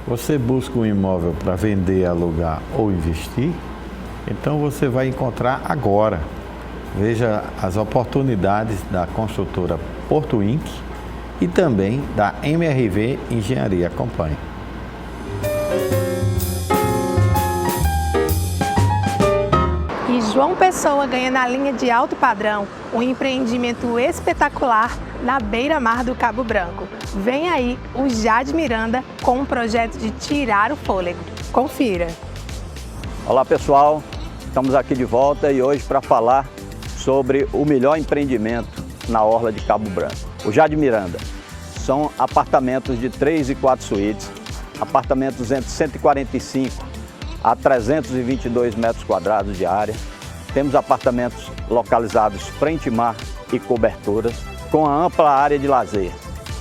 Você busca um imóvel para vender, alugar ou investir? Então você vai encontrar agora. Veja as oportunidades da construtora Porto Inc. e também da MRV Engenharia. Acompanhe. E João Pessoa ganha na linha de alto padrão um empreendimento espetacular na beira-mar do Cabo Branco. Vem aí o Jade Miranda com um projeto de tirar o fôlego. Confira. Olá pessoal, estamos aqui de volta e hoje para falar sobre o melhor empreendimento na orla de Cabo Branco. O Jade Miranda. São apartamentos de 3 e 4 suítes, apartamentos entre 145 a 322 metros quadrados de área. Temos apartamentos localizados frente mar e coberturas, com a ampla área de lazer,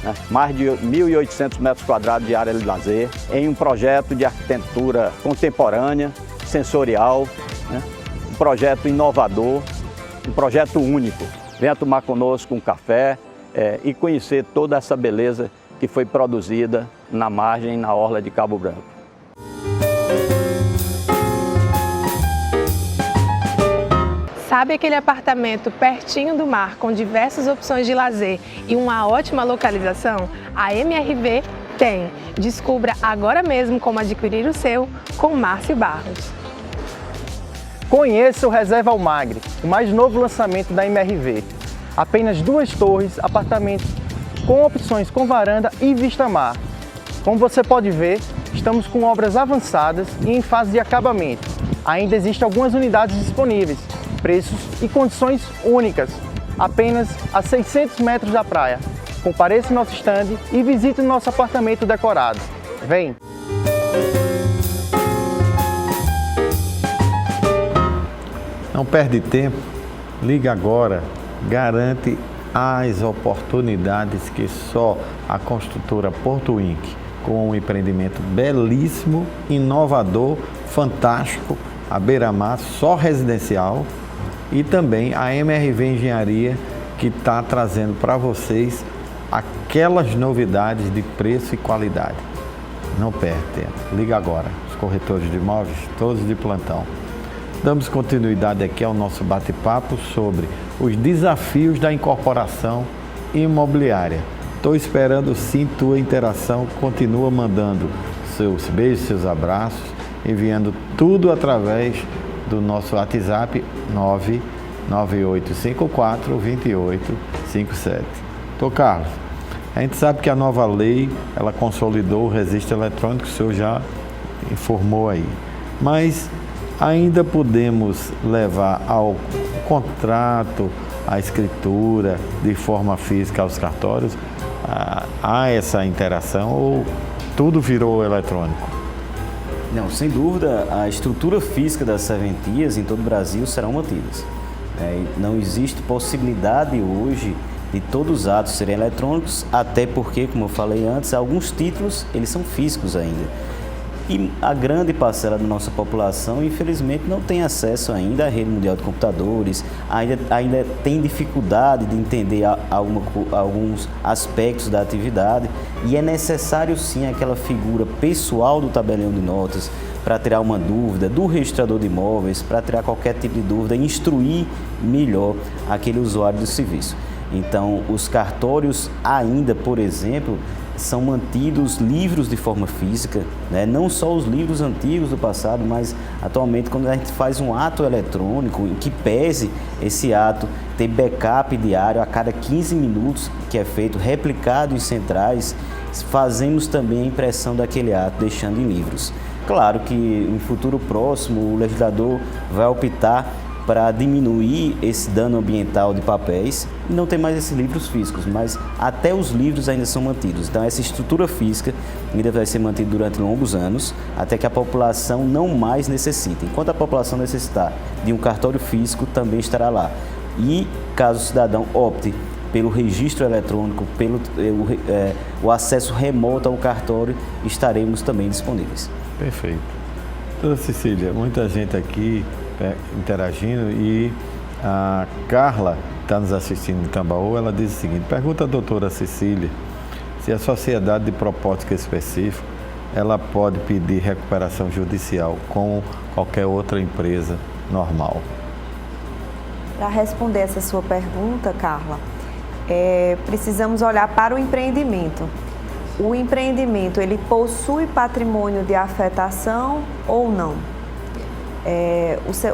né? Mais de 1.800 metros quadrados de área de lazer, em um projeto de arquitetura contemporânea, sensorial, né? Um projeto inovador, um projeto único. Venha tomar conosco um café e conhecer toda essa beleza que foi produzida na margem, na orla de Cabo Branco. Sabe aquele apartamento pertinho do mar, com diversas opções de lazer e uma ótima localização? A MRV tem. Descubra agora mesmo como adquirir o seu com Márcio Barros. Conheça o Reserva Almagre, o mais novo lançamento da MRV. Apenas 2 torres, apartamentos com opções com varanda e vista-mar. Como você pode ver, estamos com obras avançadas e em fase de acabamento. Ainda existem algumas unidades disponíveis, preços e condições únicas, apenas a 600 metros da praia. Compareça em nosso estande e visite o nosso apartamento decorado. Vem! Não perde tempo, liga agora, garante as oportunidades que só a construtora Porto Inc., com um empreendimento belíssimo, inovador, fantástico, à beira-mar, só residencial, e também a MRV Engenharia, que está trazendo para vocês aquelas novidades de preço e qualidade. Não perde tempo, liga agora, os corretores de imóveis, todos de plantão. Damos continuidade aqui ao nosso bate-papo sobre os desafios da incorporação imobiliária. Estou esperando sim tua interação, continua mandando seus beijos, seus abraços, enviando tudo através do nosso WhatsApp 998542857. Tô Carlos, A gente sabe que a nova lei, ela consolidou o registro eletrônico, o senhor já informou aí. Mas ainda podemos levar ao contrato, à escritura, de forma física aos cartórios, há essa interação ou tudo virou eletrônico? Não, sem dúvida, a estrutura física das serventias em todo o Brasil serão mantidas. Não existe possibilidade hoje de todos os atos serem eletrônicos, até porque, como eu falei antes, alguns títulos eles são físicos ainda. E a grande parcela da nossa população, infelizmente, não tem acesso ainda à rede mundial de computadores, ainda tem dificuldade de entender alguns aspectos da atividade, e é necessário sim aquela figura pessoal do tabelião de notas para tirar uma dúvida, do registrador de imóveis, para tirar qualquer tipo de dúvida, instruir melhor aquele usuário do serviço. Então, os cartórios ainda, por exemplo, são mantidos livros de forma física, né? Não só os livros antigos do passado, mas atualmente quando a gente faz um ato eletrônico, em que pese esse ato ter backup diário a cada 15 minutos, que é feito, replicado em centrais, fazemos também a impressão daquele ato, deixando em livros. Claro que em futuro próximo o legislador vai optar para diminuir esse dano ambiental de papéis e não ter mais esses livros físicos, mas até os livros ainda são mantidos. Então essa estrutura física ainda vai ser mantida durante longos anos, até que a população não mais necessite. Enquanto a população necessitar de um cartório físico, também estará lá. E caso o cidadão opte pelo registro eletrônico, pelo o acesso remoto ao cartório, estaremos também disponíveis. Perfeito. Dona Cecília, muita gente aqui interagindo, e a Carla está nos assistindo em Tambaú. Ela diz o seguinte: pergunta à doutora Cecília se a sociedade de propósito específico ela pode pedir recuperação judicial como qualquer outra empresa normal. Para responder essa sua pergunta, Carla, precisamos olhar para o empreendimento. O empreendimento, ele possui patrimônio de afetação ou não?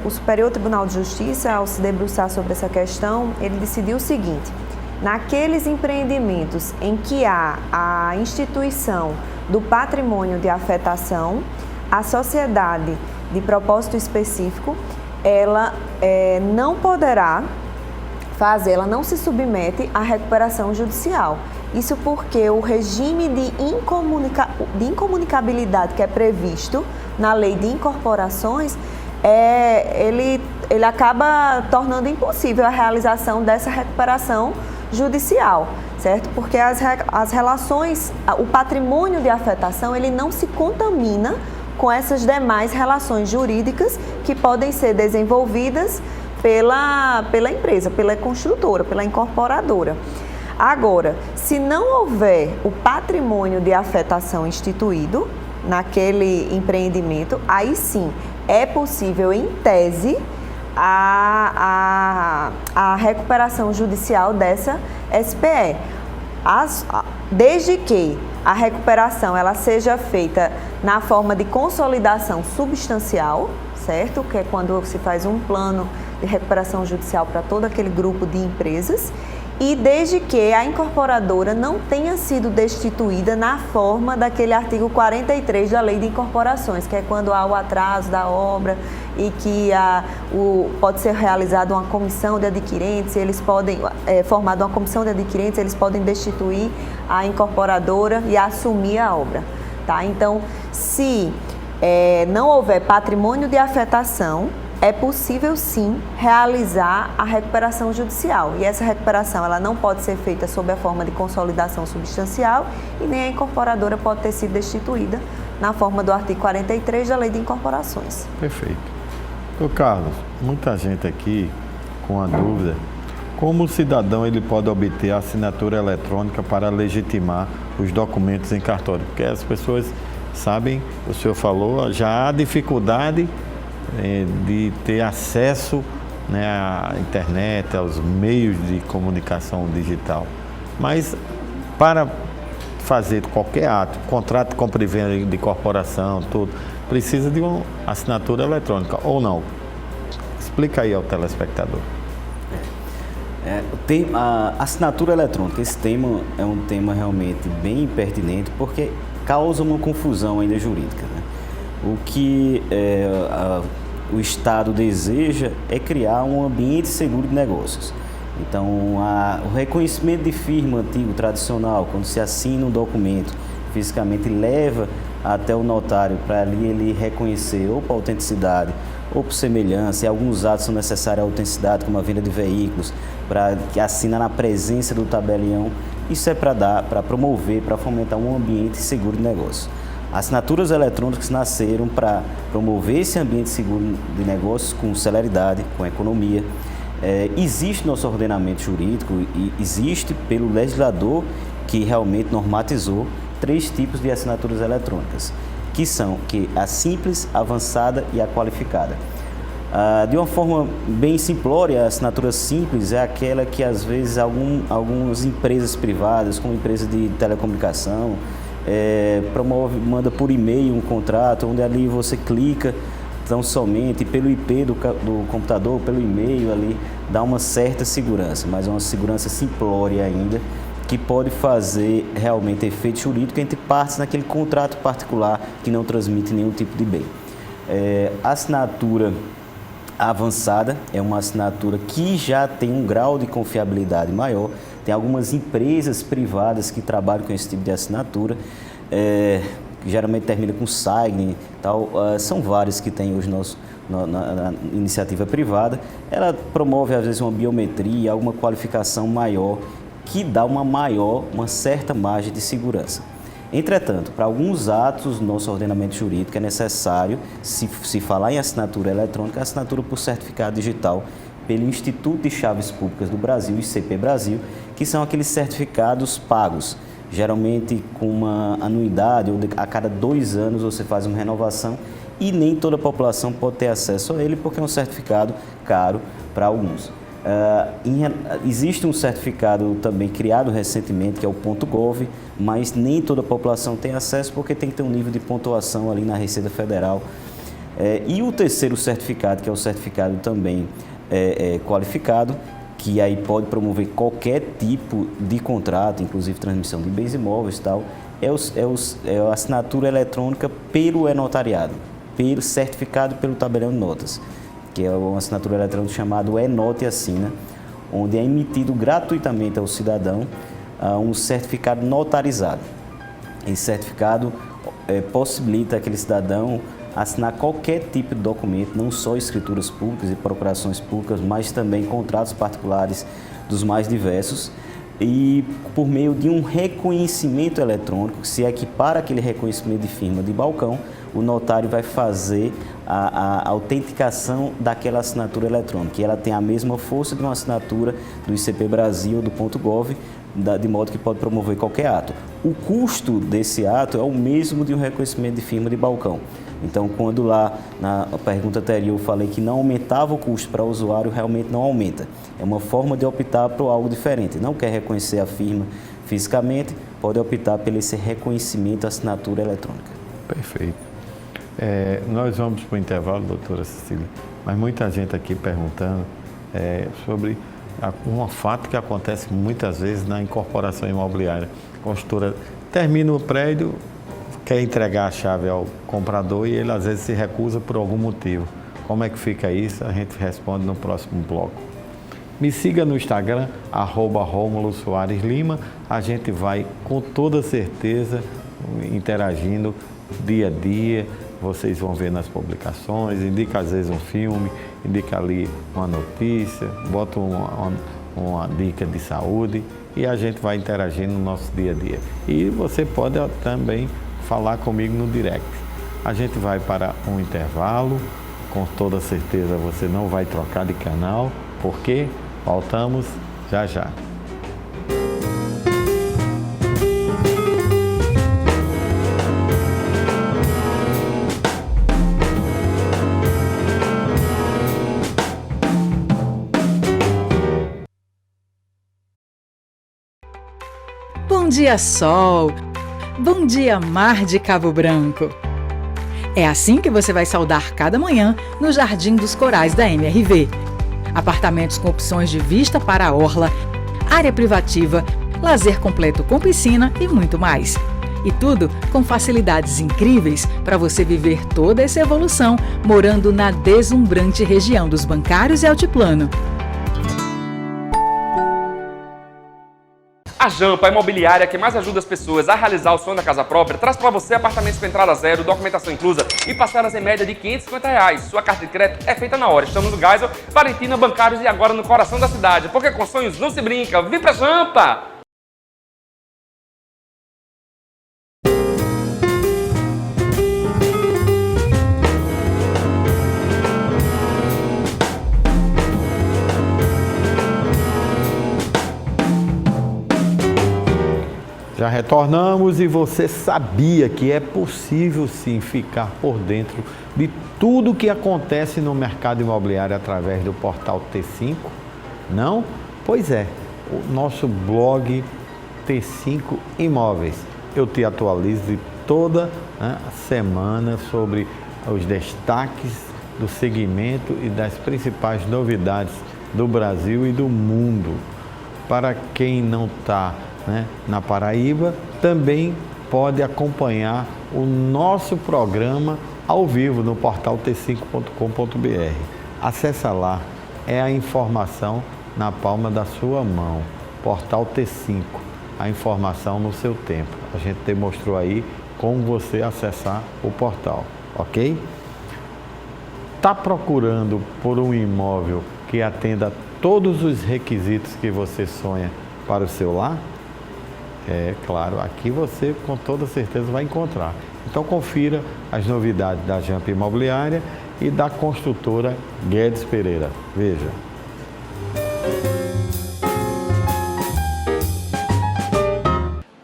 O Superior Tribunal de Justiça, ao se debruçar sobre essa questão, ele decidiu o seguinte: naqueles empreendimentos em que há a instituição do patrimônio de afetação, a sociedade de propósito específico, ela não poderá fazer, ela não se submete à recuperação judicial. Isso porque o regime de incomunicabilidade que é previsto na lei de incorporações, ele acaba tornando impossível a realização dessa recuperação judicial, certo? Porque as relações, o patrimônio de afetação, ele não se contamina com essas demais relações jurídicas que podem ser desenvolvidas pela empresa, pela construtora, pela incorporadora. Agora, se não houver o patrimônio de afetação instituído naquele empreendimento, aí sim é possível, em tese, a recuperação judicial dessa SPE. Desde que a recuperação ela seja feita na forma de consolidação substancial, certo? Que é quando se faz um plano de recuperação judicial para todo aquele grupo de empresas, e desde que a incorporadora não tenha sido destituída na forma daquele artigo 43 da Lei de Incorporações, que é quando há o atraso da obra e que pode ser realizada uma comissão de adquirentes, eles podem, formada uma comissão de adquirentes, eles podem destituir a incorporadora e assumir a obra. Tá? Então, se não houver patrimônio de afetação, é possível sim realizar a recuperação judicial. E essa recuperação ela não pode ser feita sob a forma de consolidação substancial e nem a incorporadora pode ter sido destituída na forma do artigo 43 da Lei de Incorporações. Perfeito. Doutor Carlos, muita gente aqui com a dúvida: como o cidadão ele pode obter a assinatura eletrônica para legitimar os documentos em cartório? Porque as pessoas sabem, o senhor falou, já há dificuldade de ter acesso, né, à internet, aos meios de comunicação digital. Mas para fazer qualquer ato, contrato de compra e venda de corporação, tudo, precisa de uma assinatura eletrônica ou não? Explica aí ao telespectador. A assinatura eletrônica, esse tema é um tema realmente bem pertinente porque causa uma confusão ainda jurídica, né? O que o Estado deseja é criar um ambiente seguro de negócios. Então, o reconhecimento de firma antigo, tradicional, quando se assina um documento fisicamente, leva até o notário para ali ele reconhecer ou por autenticidade ou por semelhança, e alguns atos são necessários à autenticidade, como a venda de veículos, para que assina na presença do tabelião. Isso é para promover, para fomentar um ambiente seguro de negócio. Assinaturas eletrônicas nasceram para promover esse ambiente seguro de negócios com celeridade, com economia. Existe nosso ordenamento jurídico e existe pelo legislador que realmente normatizou 3 tipos de assinaturas eletrônicas, que são a simples, a avançada e a qualificada. De uma forma bem simplória, a assinatura simples é aquela que às vezes algumas empresas privadas, como empresa de telecomunicação, manda por e-mail um contrato, onde ali você clica tão somente pelo IP do computador, pelo e-mail ali, dá uma certa segurança, mas é uma segurança simplória ainda, que pode fazer realmente efeito jurídico entre partes naquele contrato particular que não transmite nenhum tipo de bem. A assinatura avançada é uma assinatura que já tem um grau de confiabilidade maior. Tem algumas empresas privadas que trabalham com esse tipo de assinatura, que geralmente termina com signing, tal. São várias que tem hoje na iniciativa privada. Ela promove às vezes uma biometria, alguma qualificação maior, que dá uma certa margem de segurança. Entretanto, para alguns atos do nosso ordenamento jurídico é necessário, se falar em assinatura eletrônica, a assinatura por certificado digital pelo Instituto de Chaves Públicas do Brasil, ICP Brasil, que são aqueles certificados pagos, geralmente com uma anuidade, ou a cada 2 anos você faz uma renovação, e nem toda a população pode ter acesso a ele porque é um certificado caro para alguns. Existe um certificado também criado recentemente, que é o .gov, mas nem toda a população tem acesso porque tem que ter um nível de pontuação ali na Receita Federal. E o terceiro certificado, que é o certificado também qualificado, que aí pode promover qualquer tipo de contrato, inclusive transmissão de bens imóveis e tal, é a assinatura eletrônica pelo e-notariado, certificado pelo tabelião de notas, que é uma assinatura eletrônica chamada e-Note Assina, onde é emitido gratuitamente ao cidadão um certificado notarizado. Esse certificado possibilita aquele cidadão assinar qualquer tipo de documento, não só escrituras públicas e procurações públicas, mas também contratos particulares dos mais diversos, e por meio de um reconhecimento eletrônico, que se equipara aquele reconhecimento de firma de balcão, o notário vai fazer a autenticação daquela assinatura eletrônica, e ela tem a mesma força de uma assinatura do ICP Brasil, do .gov, de modo que pode promover qualquer ato. O custo desse ato é o mesmo de um reconhecimento de firma de balcão. Então, quando lá na pergunta anterior eu falei que não aumentava o custo para o usuário, realmente não aumenta. É uma forma de optar por algo diferente. Não quer reconhecer a firma fisicamente, pode optar pelo esse reconhecimento da assinatura eletrônica. Perfeito. Nós vamos para o intervalo, doutora Cecília, mas muita gente aqui perguntando sobre um fato que acontece muitas vezes na incorporação imobiliária. A construtora termina o prédio, quer entregar a chave ao comprador e ele às vezes se recusa por algum motivo. Como é que fica isso? A gente responde no próximo bloco. Me siga no Instagram, @Rômulo Soares Lima. A gente vai com toda certeza interagindo dia a dia. Vocês vão ver nas publicações, indica às vezes um filme, indica ali uma notícia, bota uma dica de saúde e a gente vai interagindo no nosso dia a dia. E você pode também falar comigo no direct. A gente vai para um intervalo, com toda certeza você não vai trocar de canal, porque voltamos já já. Bom dia, sol! Bom dia, mar de Cabo Branco! É assim que você vai saudar cada manhã no Jardim dos Corais da MRV. Apartamentos com opções de vista para a orla, área privativa, lazer completo com piscina e muito mais. E tudo com facilidades incríveis para você viver toda essa evolução morando na deslumbrante região dos Bancários e Altiplano. A Jampa, a imobiliária que mais ajuda as pessoas a realizar o sonho da casa própria, traz para você apartamentos com entrada zero, documentação inclusa e parcelas em média de R$ 550. Sua carta de crédito é feita na hora. Estamos no Geisel, Valentina, Bancários e agora no coração da cidade. Porque com sonhos não se brinca. Vem pra Jampa! Já retornamos e você sabia que é possível sim ficar por dentro de tudo o que acontece no mercado imobiliário através do portal T5? Não? Pois é, o nosso blog T5 Imóveis. Eu te atualizo de toda semana sobre os destaques do segmento e das principais novidades do Brasil e do mundo. Para quem não está na Paraíba, também pode acompanhar o nosso programa ao vivo no portal t5.com.br. Acesse lá, é a informação na palma da sua mão. Portal T5, a informação no seu tempo. A gente demonstrou aí como você acessar o portal, ok? Está procurando por um imóvel que atenda todos os requisitos que você sonha para o seu lar? É claro, aqui você com toda certeza vai encontrar. Então confira as novidades da Jampa Imobiliária e da construtora Guedes Pereira. Veja.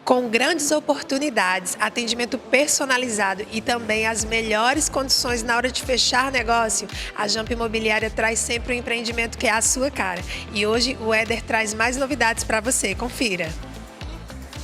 Com grandes oportunidades, atendimento personalizado e também as melhores condições na hora de fechar negócio, a Jampa Imobiliária traz sempre um empreendimento que é a sua cara. E hoje o Éder traz mais novidades para você. Confira.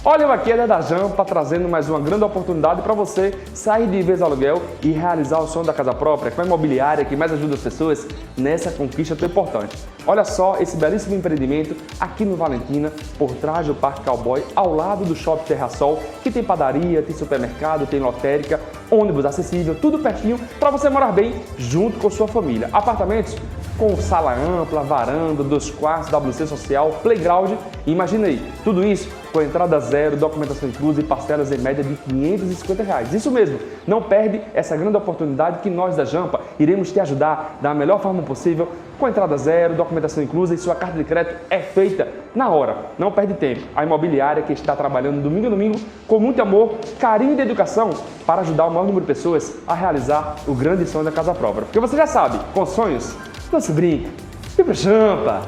Olha, eu aqui é da Jampa, trazendo mais uma grande oportunidade para você sair de vez aluguel e realizar o sonho da casa própria, com a imobiliária que mais ajuda as pessoas nessa conquista tão importante. Olha só esse belíssimo empreendimento aqui no Valentina, por trás do Parque Cowboy, ao lado do Shopping Terra Sol, que tem padaria, tem supermercado, tem lotérica, ônibus acessível, tudo pertinho para você morar bem junto com sua família. Apartamentos com sala ampla, varanda, 2 quartos, WC social, playground. E imagina aí, tudo isso com entrada zero, documentação inclusa e parcelas em média de R$ 550. Isso mesmo, não perde essa grande oportunidade que nós da Jampa iremos te ajudar da melhor forma possível, com entrada zero, documentação inclusa e sua carta de crédito é feita na hora. Não perde tempo. A imobiliária que está trabalhando domingo a domingo com muito amor, carinho e dedicação para ajudar o maior número de pessoas a realizar o grande sonho da casa própria. Porque você já sabe, com sonhos não se brinca. Vem pra Jampa!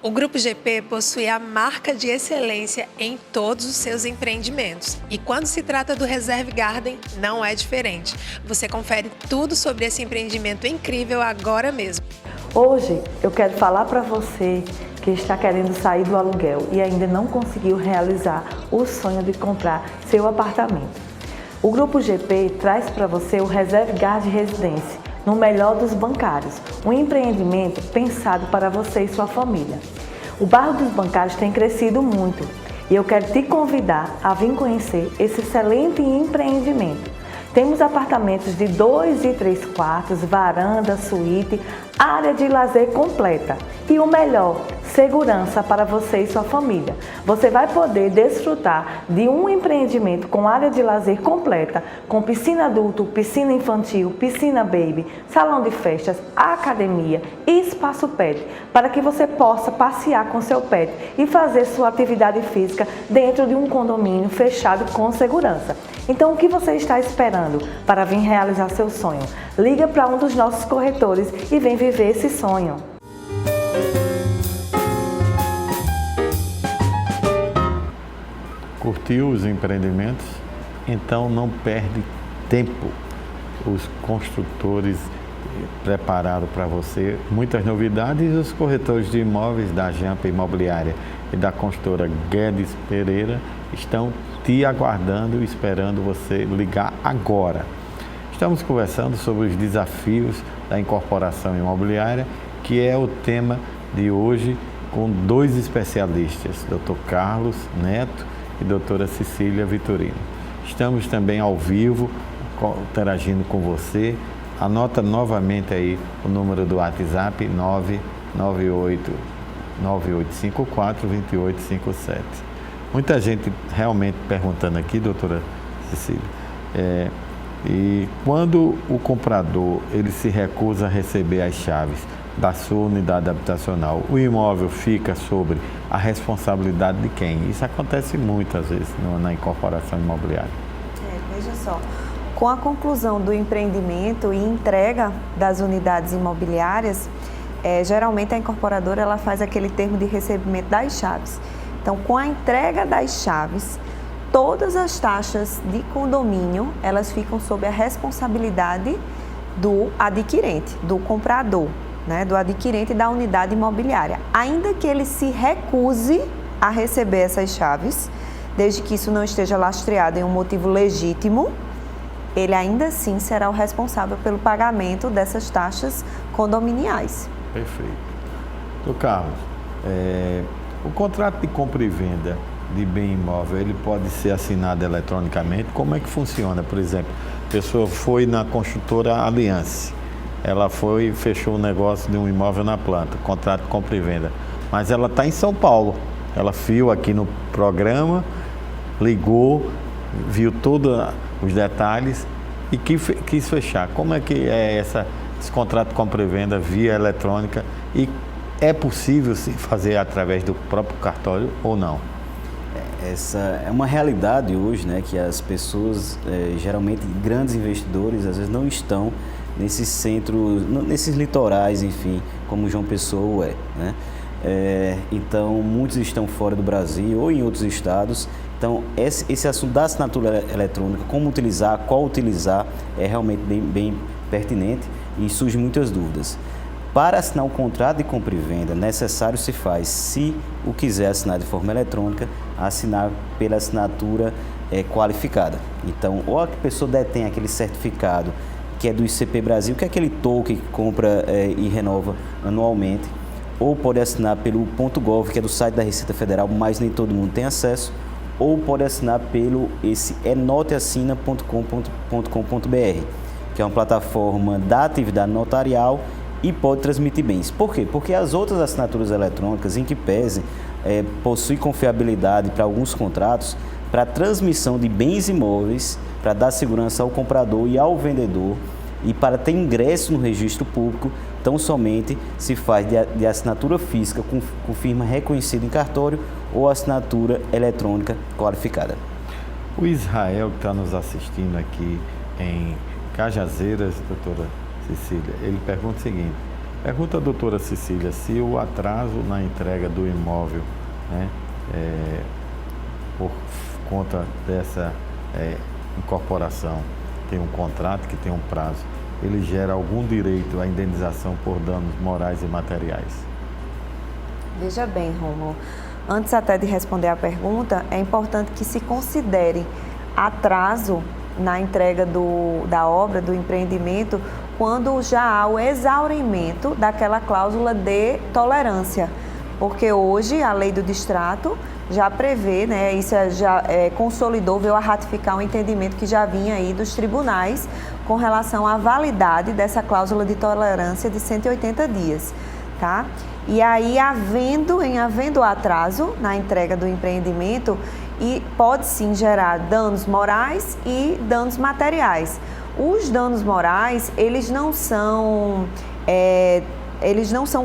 O Grupo GP possui a marca de excelência em todos os seus empreendimentos. E quando se trata do Reserve Garden, não é diferente. Você confere tudo sobre esse empreendimento incrível agora mesmo. Hoje eu quero falar para você que está querendo sair do aluguel e ainda não conseguiu realizar o sonho de comprar seu apartamento. O Grupo GP traz para você o Reserve Garden Residência, no melhor dos bancários, um empreendimento pensado para você e sua família. O bairro dos Bancários tem crescido muito e eu quero te convidar a vir conhecer esse excelente empreendimento. Temos apartamentos de 2 e 3 quartos, varanda, suíte, área de lazer completa. E o melhor, segurança para você e sua família. Você vai poder desfrutar de um empreendimento com área de lazer completa, com piscina adulto, piscina infantil, piscina baby, salão de festas, academia e espaço pet, para que você possa passear com seu pet e fazer sua atividade física dentro de um condomínio fechado com segurança. Então, o que você está esperando para vir realizar seu sonho? Liga para um dos nossos corretores e vem viver esse sonho. Curtiu os empreendimentos? Então não perde tempo. Os construtores prepararam para você muitas novidades e os corretores de imóveis da Jampa Imobiliária e da construtora Guedes Pereira estão te aguardando e esperando você ligar agora. Estamos conversando sobre os desafios da incorporação imobiliária, que é o tema de hoje, com dois especialistas, Dr. Carlos Neto e doutora Cecília Vitorino. Estamos também ao vivo, interagindo com você. Anota novamente aí o número do WhatsApp, 99854-2857. Muita gente realmente perguntando aqui, doutora Cecília, e quando o comprador ele se recusa a receber as chaves da sua unidade habitacional, o imóvel fica sobre a responsabilidade de quem? Isso acontece muitas vezes na incorporação imobiliária. Veja só, com a conclusão do empreendimento e entrega das unidades imobiliárias, geralmente a incorporadora ela faz aquele termo de recebimento das chaves. Então, com a entrega das chaves, todas as taxas de condomínio, elas ficam sob a responsabilidade do adquirente, do comprador, né, do adquirente da unidade imobiliária. Ainda que ele se recuse a receber essas chaves, desde que isso não esteja lastreado em um motivo legítimo, ele ainda assim será o responsável pelo pagamento dessas taxas condominiais. Perfeito. Doutor Carlos, o contrato de compra e venda de bem imóvel, ele pode ser assinado eletronicamente? Como é que funciona? Por exemplo, a pessoa foi na construtora Aliança, ela foi e fechou um negócio de um imóvel na planta, contrato de compra e venda, mas ela está em São Paulo, ela viu aqui no programa, ligou, viu todos os detalhes e quis fechar. Como é que é esse contrato de compra e venda via eletrônica, e é possível se fazer através do próprio cartório ou não? Essa é uma realidade hoje, né, que as pessoas, geralmente grandes investidores, às vezes não estão nesses centros, nesses litorais, enfim, como João Pessoa né? Então, muitos estão fora do Brasil ou em outros estados. Então, esse assunto da assinatura eletrônica, como utilizar, qual utilizar, é realmente bem pertinente e surgem muitas dúvidas. Para assinar um contrato de compra e venda, necessário se faz, se o quiser assinar de forma eletrônica, assinar pela assinatura qualificada. Então, ou a pessoa detém aquele certificado que é do ICP Brasil, que é aquele token que compra e renova anualmente, ou pode assinar pelo .gov, que é do site da Receita Federal, mas nem todo mundo tem acesso, ou pode assinar pelo noteassina.com.br, que é uma plataforma da atividade notarial e pode transmitir bens. Por quê? Porque as outras assinaturas eletrônicas, em que pese, possuem confiabilidade para alguns contratos, para a transmissão de bens imóveis, para dar segurança ao comprador e ao vendedor, e para ter ingresso no registro público, tão somente se faz de assinatura física com firma reconhecida em cartório ou assinatura eletrônica qualificada. O Israel, que está nos assistindo aqui em Cajazeiras, doutora Cecília, ele pergunta o seguinte: pergunta a doutora Cecília se o atraso na entrega do imóvel, né, por conta dessa incorporação, tem um contrato que tem um prazo, ele gera algum direito à indenização por danos morais e materiais? Veja bem, Rômulo, antes até de responder a pergunta, é importante que se considere atraso na entrega da obra, do empreendimento, quando já há o exaurimento daquela cláusula de tolerância. Porque hoje a lei do distrato já prevê, né, isso já consolidou, veio a ratificar um entendimento que já vinha aí dos tribunais com relação à validade dessa cláusula de tolerância de 180 dias, tá? E aí, havendo atraso na entrega do empreendimento, e pode sim gerar danos morais e danos materiais. Os danos morais, eles não são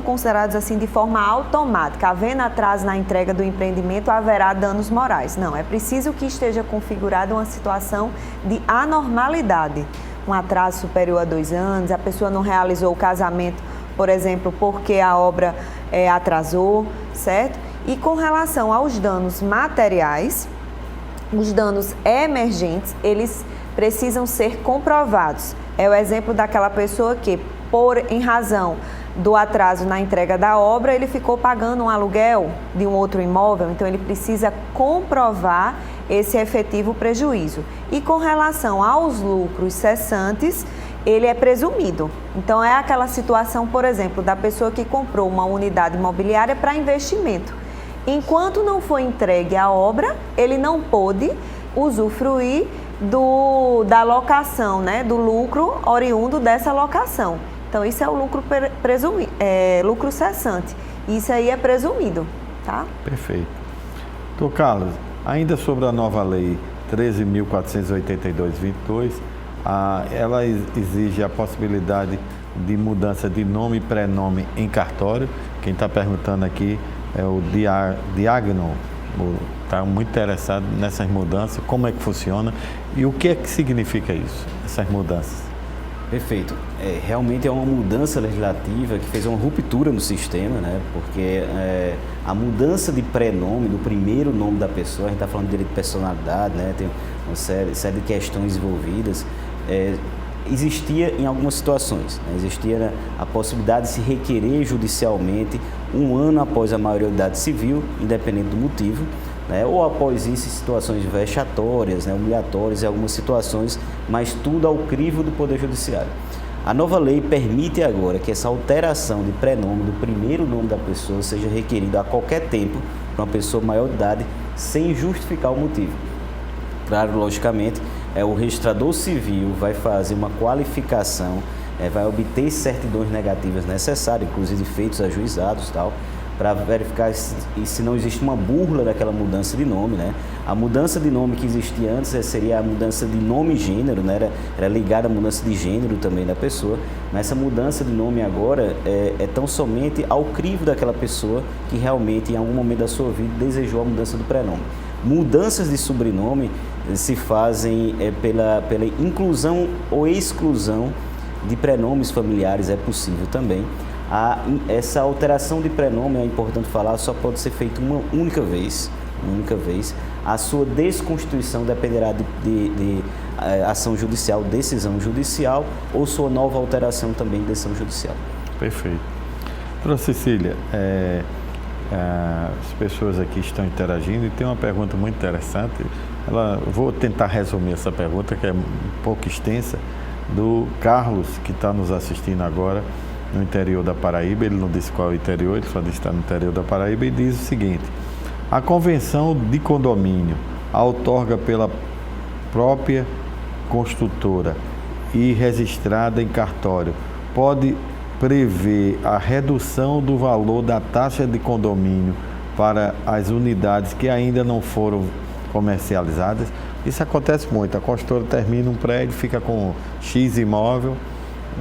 considerados assim de forma automática. Havendo atraso na entrega do empreendimento, haverá danos morais. Não, é preciso que esteja configurada uma situação de anormalidade. Um atraso superior a 2 anos, a pessoa não realizou o casamento, por exemplo, porque a obra atrasou, certo? E com relação aos danos materiais, os danos emergentes, eles precisam ser comprovados. É o exemplo daquela pessoa que, em razão do atraso na entrega da obra, ele ficou pagando um aluguel de um outro imóvel, então ele precisa comprovar esse efetivo prejuízo. E com relação aos lucros cessantes, ele é presumido. Então, é aquela situação, por exemplo, da pessoa que comprou uma unidade imobiliária para investimento. Enquanto não foi entregue a obra, ele não pôde usufruir da locação, né, do lucro oriundo dessa locação. Então, isso é o lucro lucro cessante. Isso aí é presumido, tá? Perfeito. Doutor Carlos, ainda sobre a nova lei 13.482/22, ela exige a possibilidade de mudança de nome e prenome em cartório. Quem está perguntando aqui é o Diagno, está muito interessado nessas mudanças, como é que funciona e o que é que significa isso, essas mudanças. Perfeito. Realmente é uma mudança legislativa que fez uma ruptura no sistema, né? Porque a mudança de prenome, do primeiro nome da pessoa, a gente está falando de direito de personalidade, né? Tem uma série de questões envolvidas, existia em algumas situações, né? Existia a possibilidade de se requerer judicialmente 1 ano após a maioridade civil, independente do motivo, né? Ou após isso em situações vexatórias, né? Humilhatórias, em algumas situações, mas tudo ao crivo do Poder Judiciário. A nova lei permite agora que essa alteração de prenome do primeiro nome da pessoa seja requerida a qualquer tempo para uma pessoa maior de idade, sem justificar o motivo. Claro, logicamente, o registrador civil vai fazer uma qualificação, vai obter certidões negativas necessárias, inclusive feitos ajuizados e tal, para verificar se não existe uma burla daquela mudança de nome, né? A mudança de nome que existia antes seria a mudança de nome e gênero, né? Era ligada à mudança de gênero também da pessoa, mas essa mudança de nome agora é tão somente ao crivo daquela pessoa que realmente em algum momento da sua vida desejou a mudança do prenome. Mudanças de sobrenome se fazem pela inclusão ou exclusão de prenomes familiares, é possível também. Essa alteração de prenome, é importante falar, só pode ser feita uma única vez. A sua desconstituição dependerá de ação judicial, decisão judicial, ou sua nova alteração também de decisão judicial. Perfeito. Dona Cecília, as pessoas aqui estão interagindo e tem uma pergunta muito interessante. Vou tentar resumir essa pergunta, que é um pouco extensa, do Carlos, que está nos assistindo agora no interior da Paraíba. Ele não disse qual é o interior, ele só disse que está no interior da Paraíba, e diz o seguinte: a convenção de condomínio, a outorga pela própria construtora e registrada em cartório, pode prever a redução do valor da taxa de condomínio para as unidades que ainda não foram comercializadas? Isso acontece muito. A construtora termina um prédio, fica com X imóvel,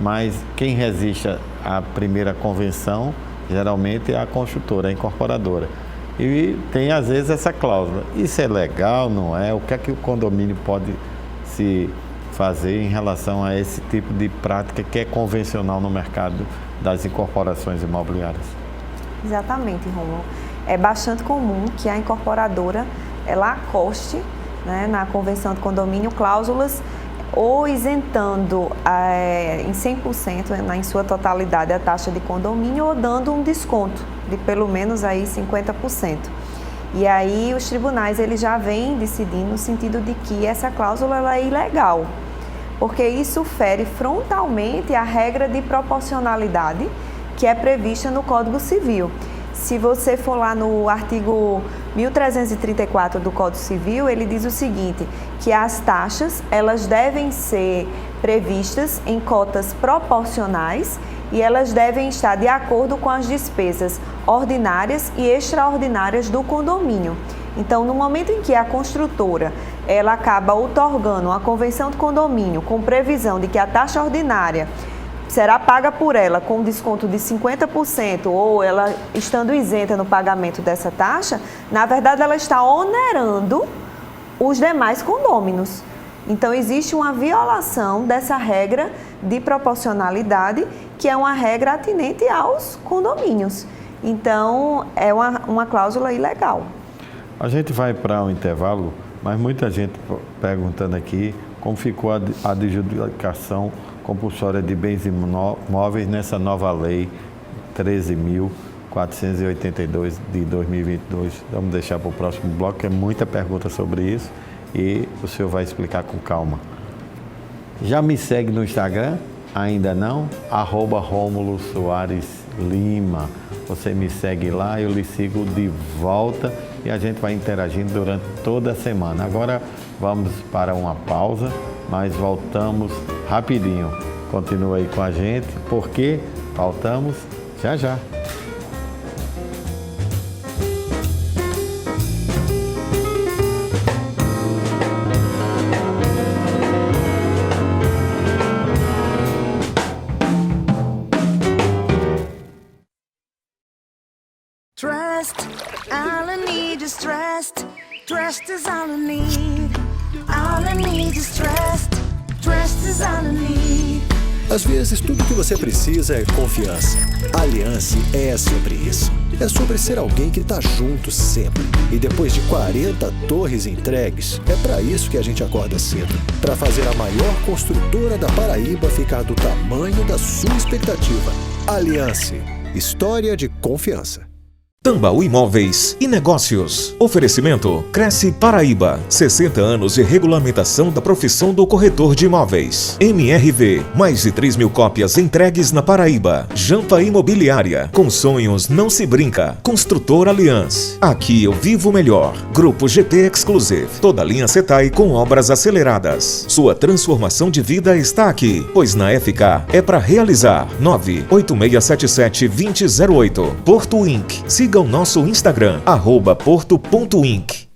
mas quem resiste à primeira convenção geralmente é a construtora, a incorporadora. E tem às vezes essa cláusula. Isso é legal, não é? O que é que o condomínio pode se fazer em relação a esse tipo de prática que é convencional no mercado das incorporações imobiliárias? Exatamente, Rômulo. É bastante comum que a incorporadora ela acoste, né, na convenção de condomínio cláusulas ou isentando em 100%, em sua totalidade, a taxa de condomínio, ou dando um desconto de pelo menos aí 50%. E aí os tribunais eles já vêm decidindo no sentido de que essa cláusula ela é ilegal, porque isso fere frontalmente a regra de proporcionalidade que é prevista no Código Civil. Se você for lá no artigo 1334 do Código Civil, ele diz o seguinte, que as taxas elas devem ser previstas em cotas proporcionais e elas devem estar de acordo com as despesas ordinárias e extraordinárias do condomínio. Então, no momento em que a construtora ela acaba outorgando uma convenção de condomínio com previsão de que a taxa ordinária será paga por ela com desconto de 50% ou ela estando isenta no pagamento dessa taxa, na verdade ela está onerando os demais condôminos. Então existe uma violação dessa regra de proporcionalidade, que é uma regra atinente aos condomínios. Então é uma cláusula ilegal. A gente vai para um intervalo, mas muita gente perguntando aqui como ficou a adjudicação compulsória de bens imóveis nessa nova lei 13.000 482 de 2022. Vamos deixar para o próximo bloco, que é muita pergunta sobre isso e o senhor vai explicar com calma. Já me segue no Instagram? Ainda não? @Rômulo Soares Lima. Você me segue lá, eu lhe sigo de volta e a gente vai interagindo durante toda a semana. Agora vamos para uma pausa, mas voltamos rapidinho. Continua aí com a gente, porque voltamos já já. Trust, all I need is trust. Trust is all I need. All I need is trust. Trust is all I need. Às vezes, tudo que você precisa é confiança. A Allianz é sobre isso. É sobre ser alguém que está junto sempre. E depois de 40 torres entregues, é para isso que a gente acorda cedo. Para fazer a maior construtora da Paraíba ficar do tamanho da sua expectativa. Allianz. História de confiança. Tambaú Imóveis e Negócios. Oferecimento Cresce Paraíba. 60 anos de regulamentação da profissão do corretor de imóveis. MRV. Mais de 3.000 cópias entregues na Paraíba. Jampa Imobiliária. Com sonhos não se brinca. Construtora Allianz. Aqui eu vivo melhor. Grupo GT Exclusive. Toda linha Setai com obras aceleradas. Sua transformação de vida está aqui. Pois na FK é para realizar. 98677-2008. Porto Inc. Siga o nosso Instagram, @porto.inc.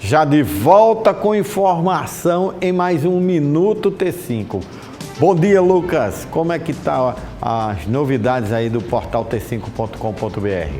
Já de volta com informação em mais um Minuto T5. Bom dia, Lucas. Como é que tá as novidades aí do portal t5.com.br?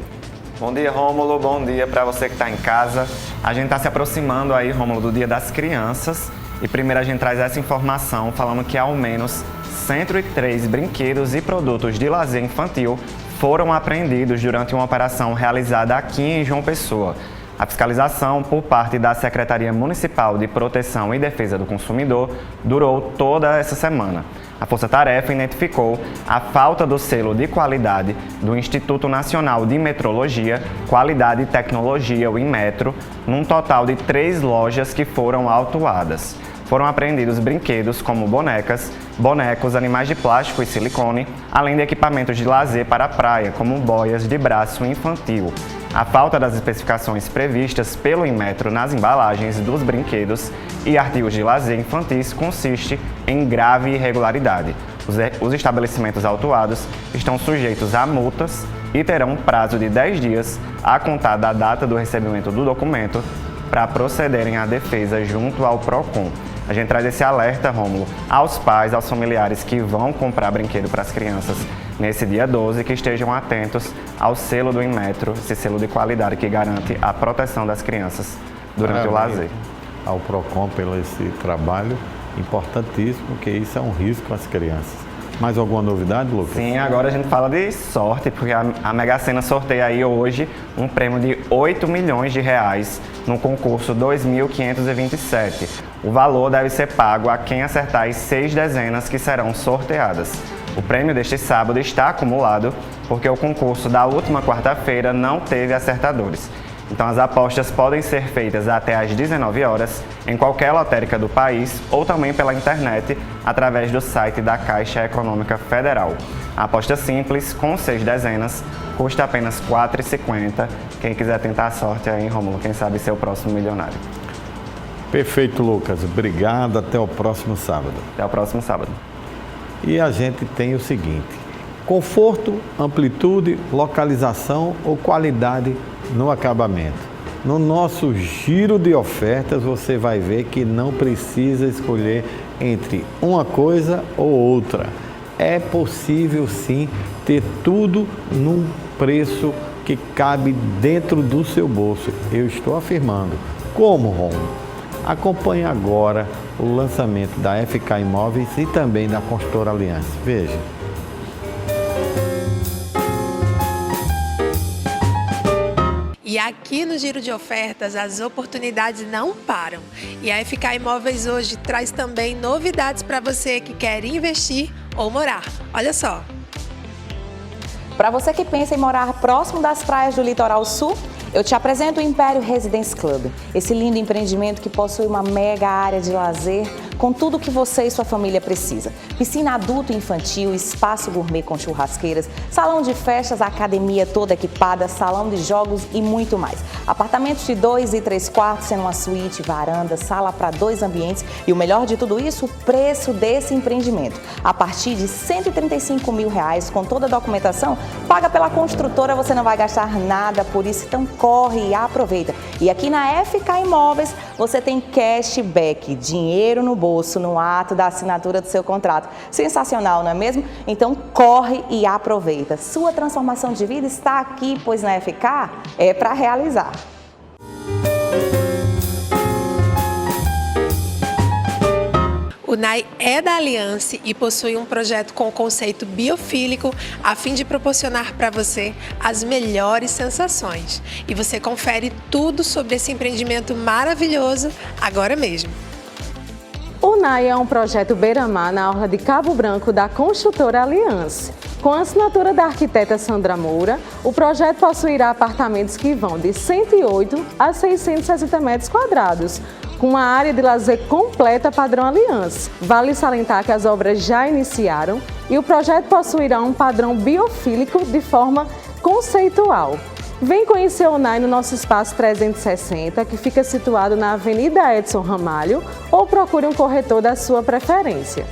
Bom dia, Rômulo. Bom dia para você que está em casa. A gente está se aproximando aí, Rômulo, do Dia das Crianças. E primeiro a gente traz essa informação falando que ao menos 103 brinquedos e produtos de lazer infantil foram apreendidos durante uma operação realizada aqui em João Pessoa. A fiscalização por parte da Secretaria Municipal de Proteção e Defesa do Consumidor durou toda essa semana. A Força Tarefa identificou a falta do selo de qualidade do Instituto Nacional de Metrologia, Qualidade e Tecnologia, o Inmetro, num total de 3 lojas que foram autuadas. Foram apreendidos brinquedos como bonecas, bonecos, animais de plástico e silicone, além de equipamentos de lazer para a praia, como boias de braço infantil. A falta das especificações previstas pelo Inmetro nas embalagens dos brinquedos e artigos de lazer infantis consiste em grave irregularidade. Os estabelecimentos autuados estão sujeitos a multas e terão um prazo de 10 dias a contar da data do recebimento do documento para procederem à defesa junto ao PROCON. A gente traz esse alerta, Rômulo, aos pais, aos familiares que vão comprar brinquedo para as crianças nesse dia 12, que estejam atentos ao selo do Inmetro, esse selo de qualidade que garante a proteção das crianças durante o lazer. Ao PROCON pelo esse trabalho importantíssimo, porque isso é um risco às crianças. Mais alguma novidade, Lucas? Sim, agora a gente fala de sorte, porque a Mega Sena sorteia aí hoje um prêmio de R$8 milhões no concurso 2527. O valor deve ser pago a quem acertar as 6 dezenas que serão sorteadas. O prêmio deste sábado está acumulado porque o concurso da última quarta-feira não teve acertadores. Então as apostas podem ser feitas até às 19 horas em qualquer lotérica do país ou também pela internet através do site da Caixa Econômica Federal. A aposta simples, com 6 dezenas, custa apenas R$ 4,50. Quem quiser tentar a sorte aí, Rômulo, quem sabe ser o próximo milionário. Perfeito, Lucas. Obrigado. Até o próximo sábado. Até o próximo sábado. E a gente tem o seguinte: conforto, amplitude, localização ou qualidade no acabamento. No nosso giro de ofertas, você vai ver que não precisa escolher entre uma coisa ou outra. É possível sim ter tudo num preço que cabe dentro do seu bolso. Eu estou afirmando. Como, Romulo? Acompanhe agora o lançamento da FK Imóveis e também da Construtora Aliança. Veja. E aqui no Giro de Ofertas, as oportunidades não param. E a FK Imóveis hoje traz também novidades para você que quer investir ou morar. Olha só. Para você que pensa em morar próximo das praias do Litoral Sul, eu te apresento o Império Residence Club, esse lindo empreendimento que possui uma mega área de lazer com tudo o que você e sua família precisa. Piscina adulto e infantil, espaço gourmet com churrasqueiras, salão de festas, academia toda equipada, salão de jogos e muito mais. Apartamentos de 2 e 3 quartos, sendo uma suíte, varanda, sala para 2 ambientes e o melhor de tudo isso, o preço desse empreendimento. A partir de R$ 135 mil com toda a documentação, paga pela construtora, você não vai gastar nada por isso, então corre e aproveita. E aqui na FK Imóveis você tem cashback, dinheiro no bolso no ato da assinatura do seu contrato. Sensacional, não é mesmo? Então corre e aproveita. Sua transformação de vida está aqui, pois na FK é para realizar. O NAI é da Aliança e possui um projeto com conceito biofílico a fim de proporcionar para você as melhores sensações. E você confere tudo sobre esse empreendimento maravilhoso agora mesmo. O NAI é um projeto beira-mar na orla de Cabo Branco da Construtora Aliança. Com a assinatura da arquiteta Sandra Moura, o projeto possuirá apartamentos que vão de 108 a 660 metros quadrados, com uma área de lazer completa padrão Aliança. Vale salientar que as obras já iniciaram e o projeto possuirá um padrão biofílico de forma conceitual. Vem conhecer o NAI no nosso espaço 360, que fica situado na Avenida Edson Ramalho, ou procure um corretor da sua preferência.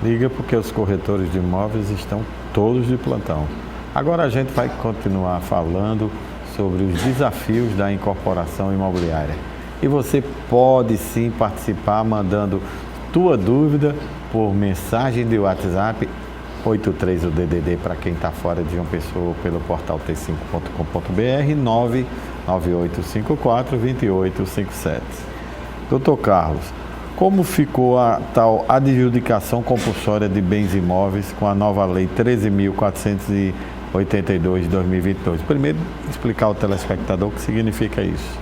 Liga porque os corretores de imóveis estão todos de plantão. Agora a gente vai continuar falando sobre os desafios da incorporação imobiliária. E você pode sim participar mandando tua dúvida por mensagem de WhatsApp 83 o DDD para quem está fora de João Pessoa pelo portal t5.com.br 998542857. Doutor Carlos, como ficou a tal adjudicação compulsória de bens imóveis com a nova lei 13.482 de 2022? Primeiro, explicar ao telespectador o que significa isso.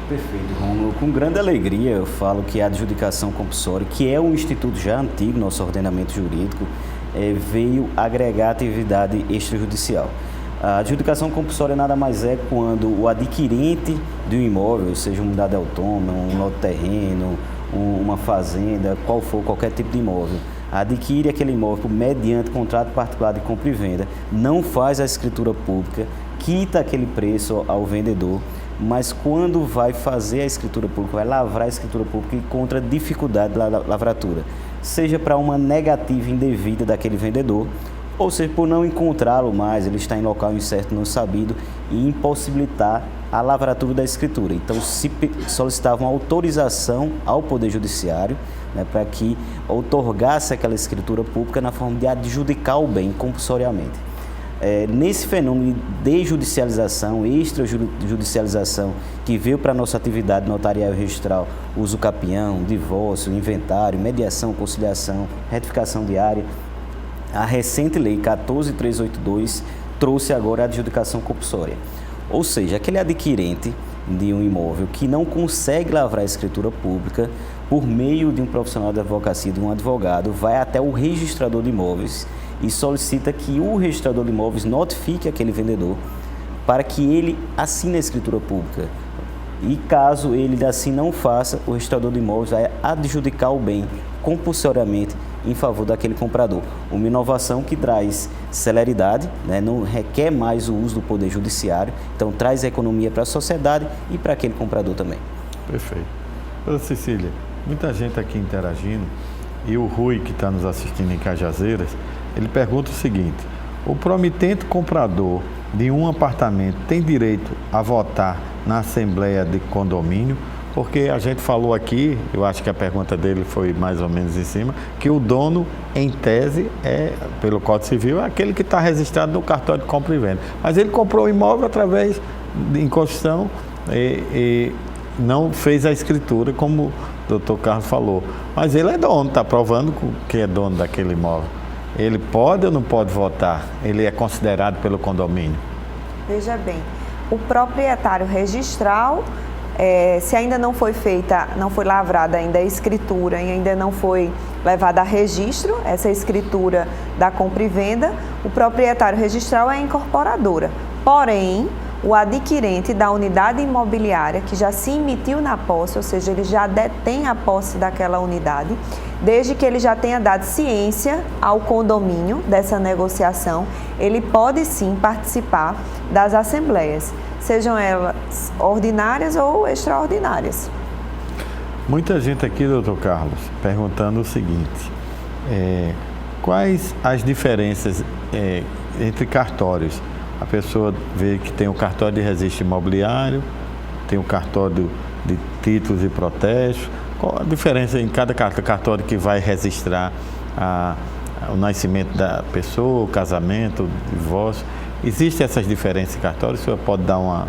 Perfeito, Rômulo. Com grande alegria eu falo que a adjudicação compulsória, que é um instituto já antigo no nosso ordenamento jurídico, veio agregar atividade extrajudicial. A adjudicação compulsória nada mais é quando o adquirente de um imóvel, seja uma unidade autônoma, um lote de terreno, uma fazenda, qualquer tipo de imóvel, adquire aquele imóvel mediante contrato particular de compra e venda, não faz a escritura pública, quita aquele preço ao vendedor, mas quando vai fazer a escritura pública, vai lavrar a escritura pública, encontra dificuldade da lavratura, seja para uma negativa indevida daquele vendedor, ou seja, por não encontrá-lo mais, ele está em local incerto, não sabido, e impossibilitar a lavratura da escritura. Então, se solicitava uma autorização ao Poder Judiciário, né, para que outorgasse aquela escritura pública na forma de adjudicar o bem compulsoriamente. Nesse fenômeno de judicialização, extrajudicialização, que veio para a nossa atividade notarial e registral, uso capião, divórcio, inventário, mediação, conciliação, retificação diária, a recente lei 14.382 trouxe agora a adjudicação compulsória. Ou seja, aquele adquirente de um imóvel que não consegue lavrar a escritura pública, por meio de um profissional de advocacia, de um advogado, vai até o registrador de imóveis e solicita que o registrador de imóveis notifique aquele vendedor para que ele assine a escritura pública. E caso ele assim não faça, o registrador de imóveis vai adjudicar o bem compulsoriamente em favor daquele comprador. Uma inovação que traz celeridade, né? Não requer mais o uso do Poder Judiciário, então traz economia para a sociedade e para aquele comprador também. Perfeito. Dona Cecília, muita gente aqui interagindo, e o Rui, que está nos assistindo em Cajazeiras, ele pergunta o seguinte: o promitente comprador de um apartamento tem direito a votar na Assembleia de Condomínio porque a gente falou aqui, eu acho que a pergunta dele foi mais ou menos em cima, que o dono, em tese, pelo Código Civil, é aquele que está registrado no cartório de compra e venda. Mas ele comprou o imóvel através de construção e não fez a escritura, como o doutor Carlos falou. Mas ele é dono, está provando que é dono daquele imóvel. Ele pode ou não pode votar? Ele é considerado pelo condomínio? Veja bem, o proprietário registral, se ainda não foi feita, não foi lavrada ainda a escritura e ainda não foi levada a registro, essa escritura da compra e venda, o proprietário registral é a incorporadora. Porém, o adquirente da unidade imobiliária, que já se emitiu na posse, ou seja, ele já detém a posse daquela unidade, desde que ele já tenha dado ciência ao condomínio dessa negociação, ele pode sim participar das assembleias, sejam elas ordinárias ou extraordinárias. Muita gente aqui, doutor Carlos, perguntando o seguinte, quais as diferenças entre cartórios? A pessoa vê que tem o cartório de registro imobiliário, tem o cartório de títulos e protestos. Qual a diferença em cada cartório que vai registrar o nascimento da pessoa, o casamento, o divórcio? Existem essas diferenças em cartórios? O senhor pode dar uma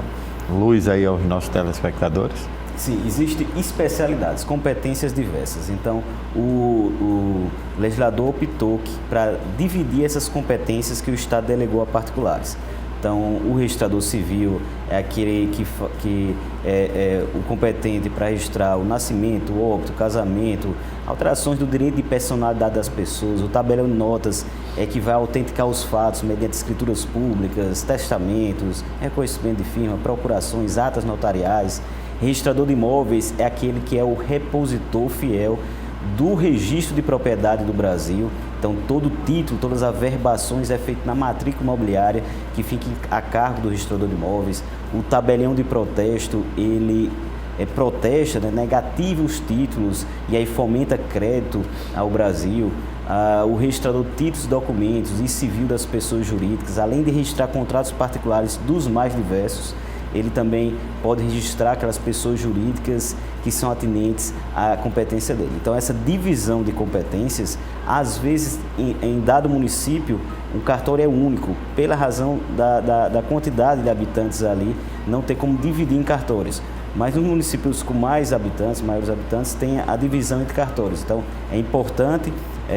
luz aí aos nossos telespectadores? Sim, existem especialidades, competências diversas. Então, o legislador optou para dividir essas competências que o Estado delegou a particulares. Então, o registrador civil é aquele que é o competente para registrar o nascimento, o óbito, o casamento, alterações do direito de personalidade das pessoas. O tabelião de notas é que vai autenticar os fatos mediante escrituras públicas, testamentos, reconhecimento de firma, procurações, atas notariais. Registrador de imóveis é aquele que é o repositor fiel do registro de propriedade do Brasil. Então, todo título, todas as averbações é feito na matrícula imobiliária, que fica a cargo do registrador de imóveis. O tabelião de protesto, ele protesta, negativa os títulos e aí fomenta crédito ao Brasil. O registrador de títulos, documentos e civil das pessoas jurídicas, além de registrar contratos particulares dos mais diversos, ele também pode registrar aquelas pessoas jurídicas que são atinentes à competência dele. Então, essa divisão de competências, às vezes, em dado município, o cartório é único, pela razão da quantidade de habitantes ali, não tem como dividir em cartórios. Mas nos municípios com mais habitantes, maiores habitantes, tem a divisão entre cartórios. Então, é importante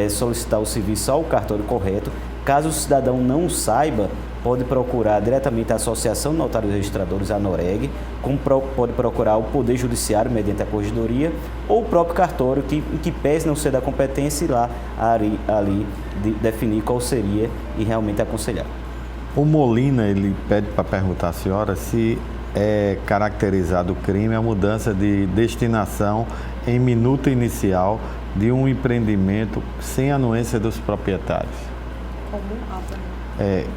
solicitar o serviço ao cartório correto. Caso o cidadão não saiba, pode procurar diretamente a Associação de Notários e Registradores, a NOREG, como pode procurar o Poder Judiciário mediante a Corregedoria ou o próprio cartório, que pese não ser da competência, e lá ali definir qual seria e realmente aconselhar. O Molina, ele pede para perguntar à senhora se é caracterizado o crime a mudança de destinação em minuta inicial de um empreendimento sem anuência dos proprietários.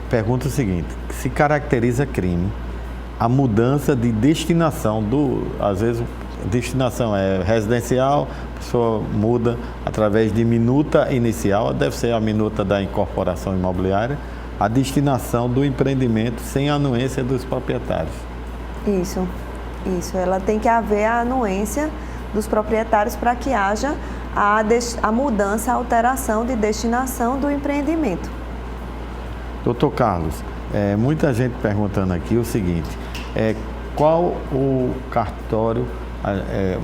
Pergunta o seguinte, se caracteriza crime a mudança de destinação às vezes destinação é residencial, a pessoa muda através de minuta inicial, deve ser a minuta da incorporação imobiliária, a destinação do empreendimento sem anuência dos proprietários. Isso, ela tem que haver a anuência dos proprietários para que haja a mudança, a alteração de destinação do empreendimento. Doutor Carlos, muita gente perguntando aqui o seguinte, qual o cartório,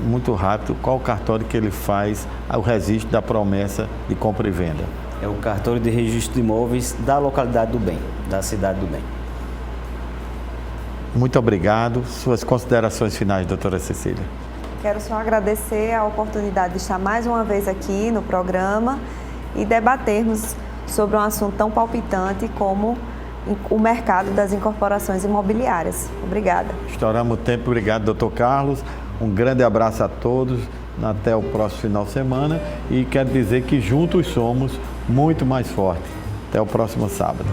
muito rápido, qual o cartório que ele faz o registro da promessa de compra e venda? É o cartório de registro de imóveis da localidade do bem, da cidade do bem. Muito obrigado. Suas considerações finais, doutora Cecília. Quero só agradecer a oportunidade de estar mais uma vez aqui no programa e debatermos sobre um assunto tão palpitante como o mercado das incorporações imobiliárias. Obrigada. Estouramos o tempo. Obrigado, doutor Carlos. Um grande abraço a todos. Até o próximo final de semana. E quero dizer que juntos somos muito mais fortes. Até o próximo sábado.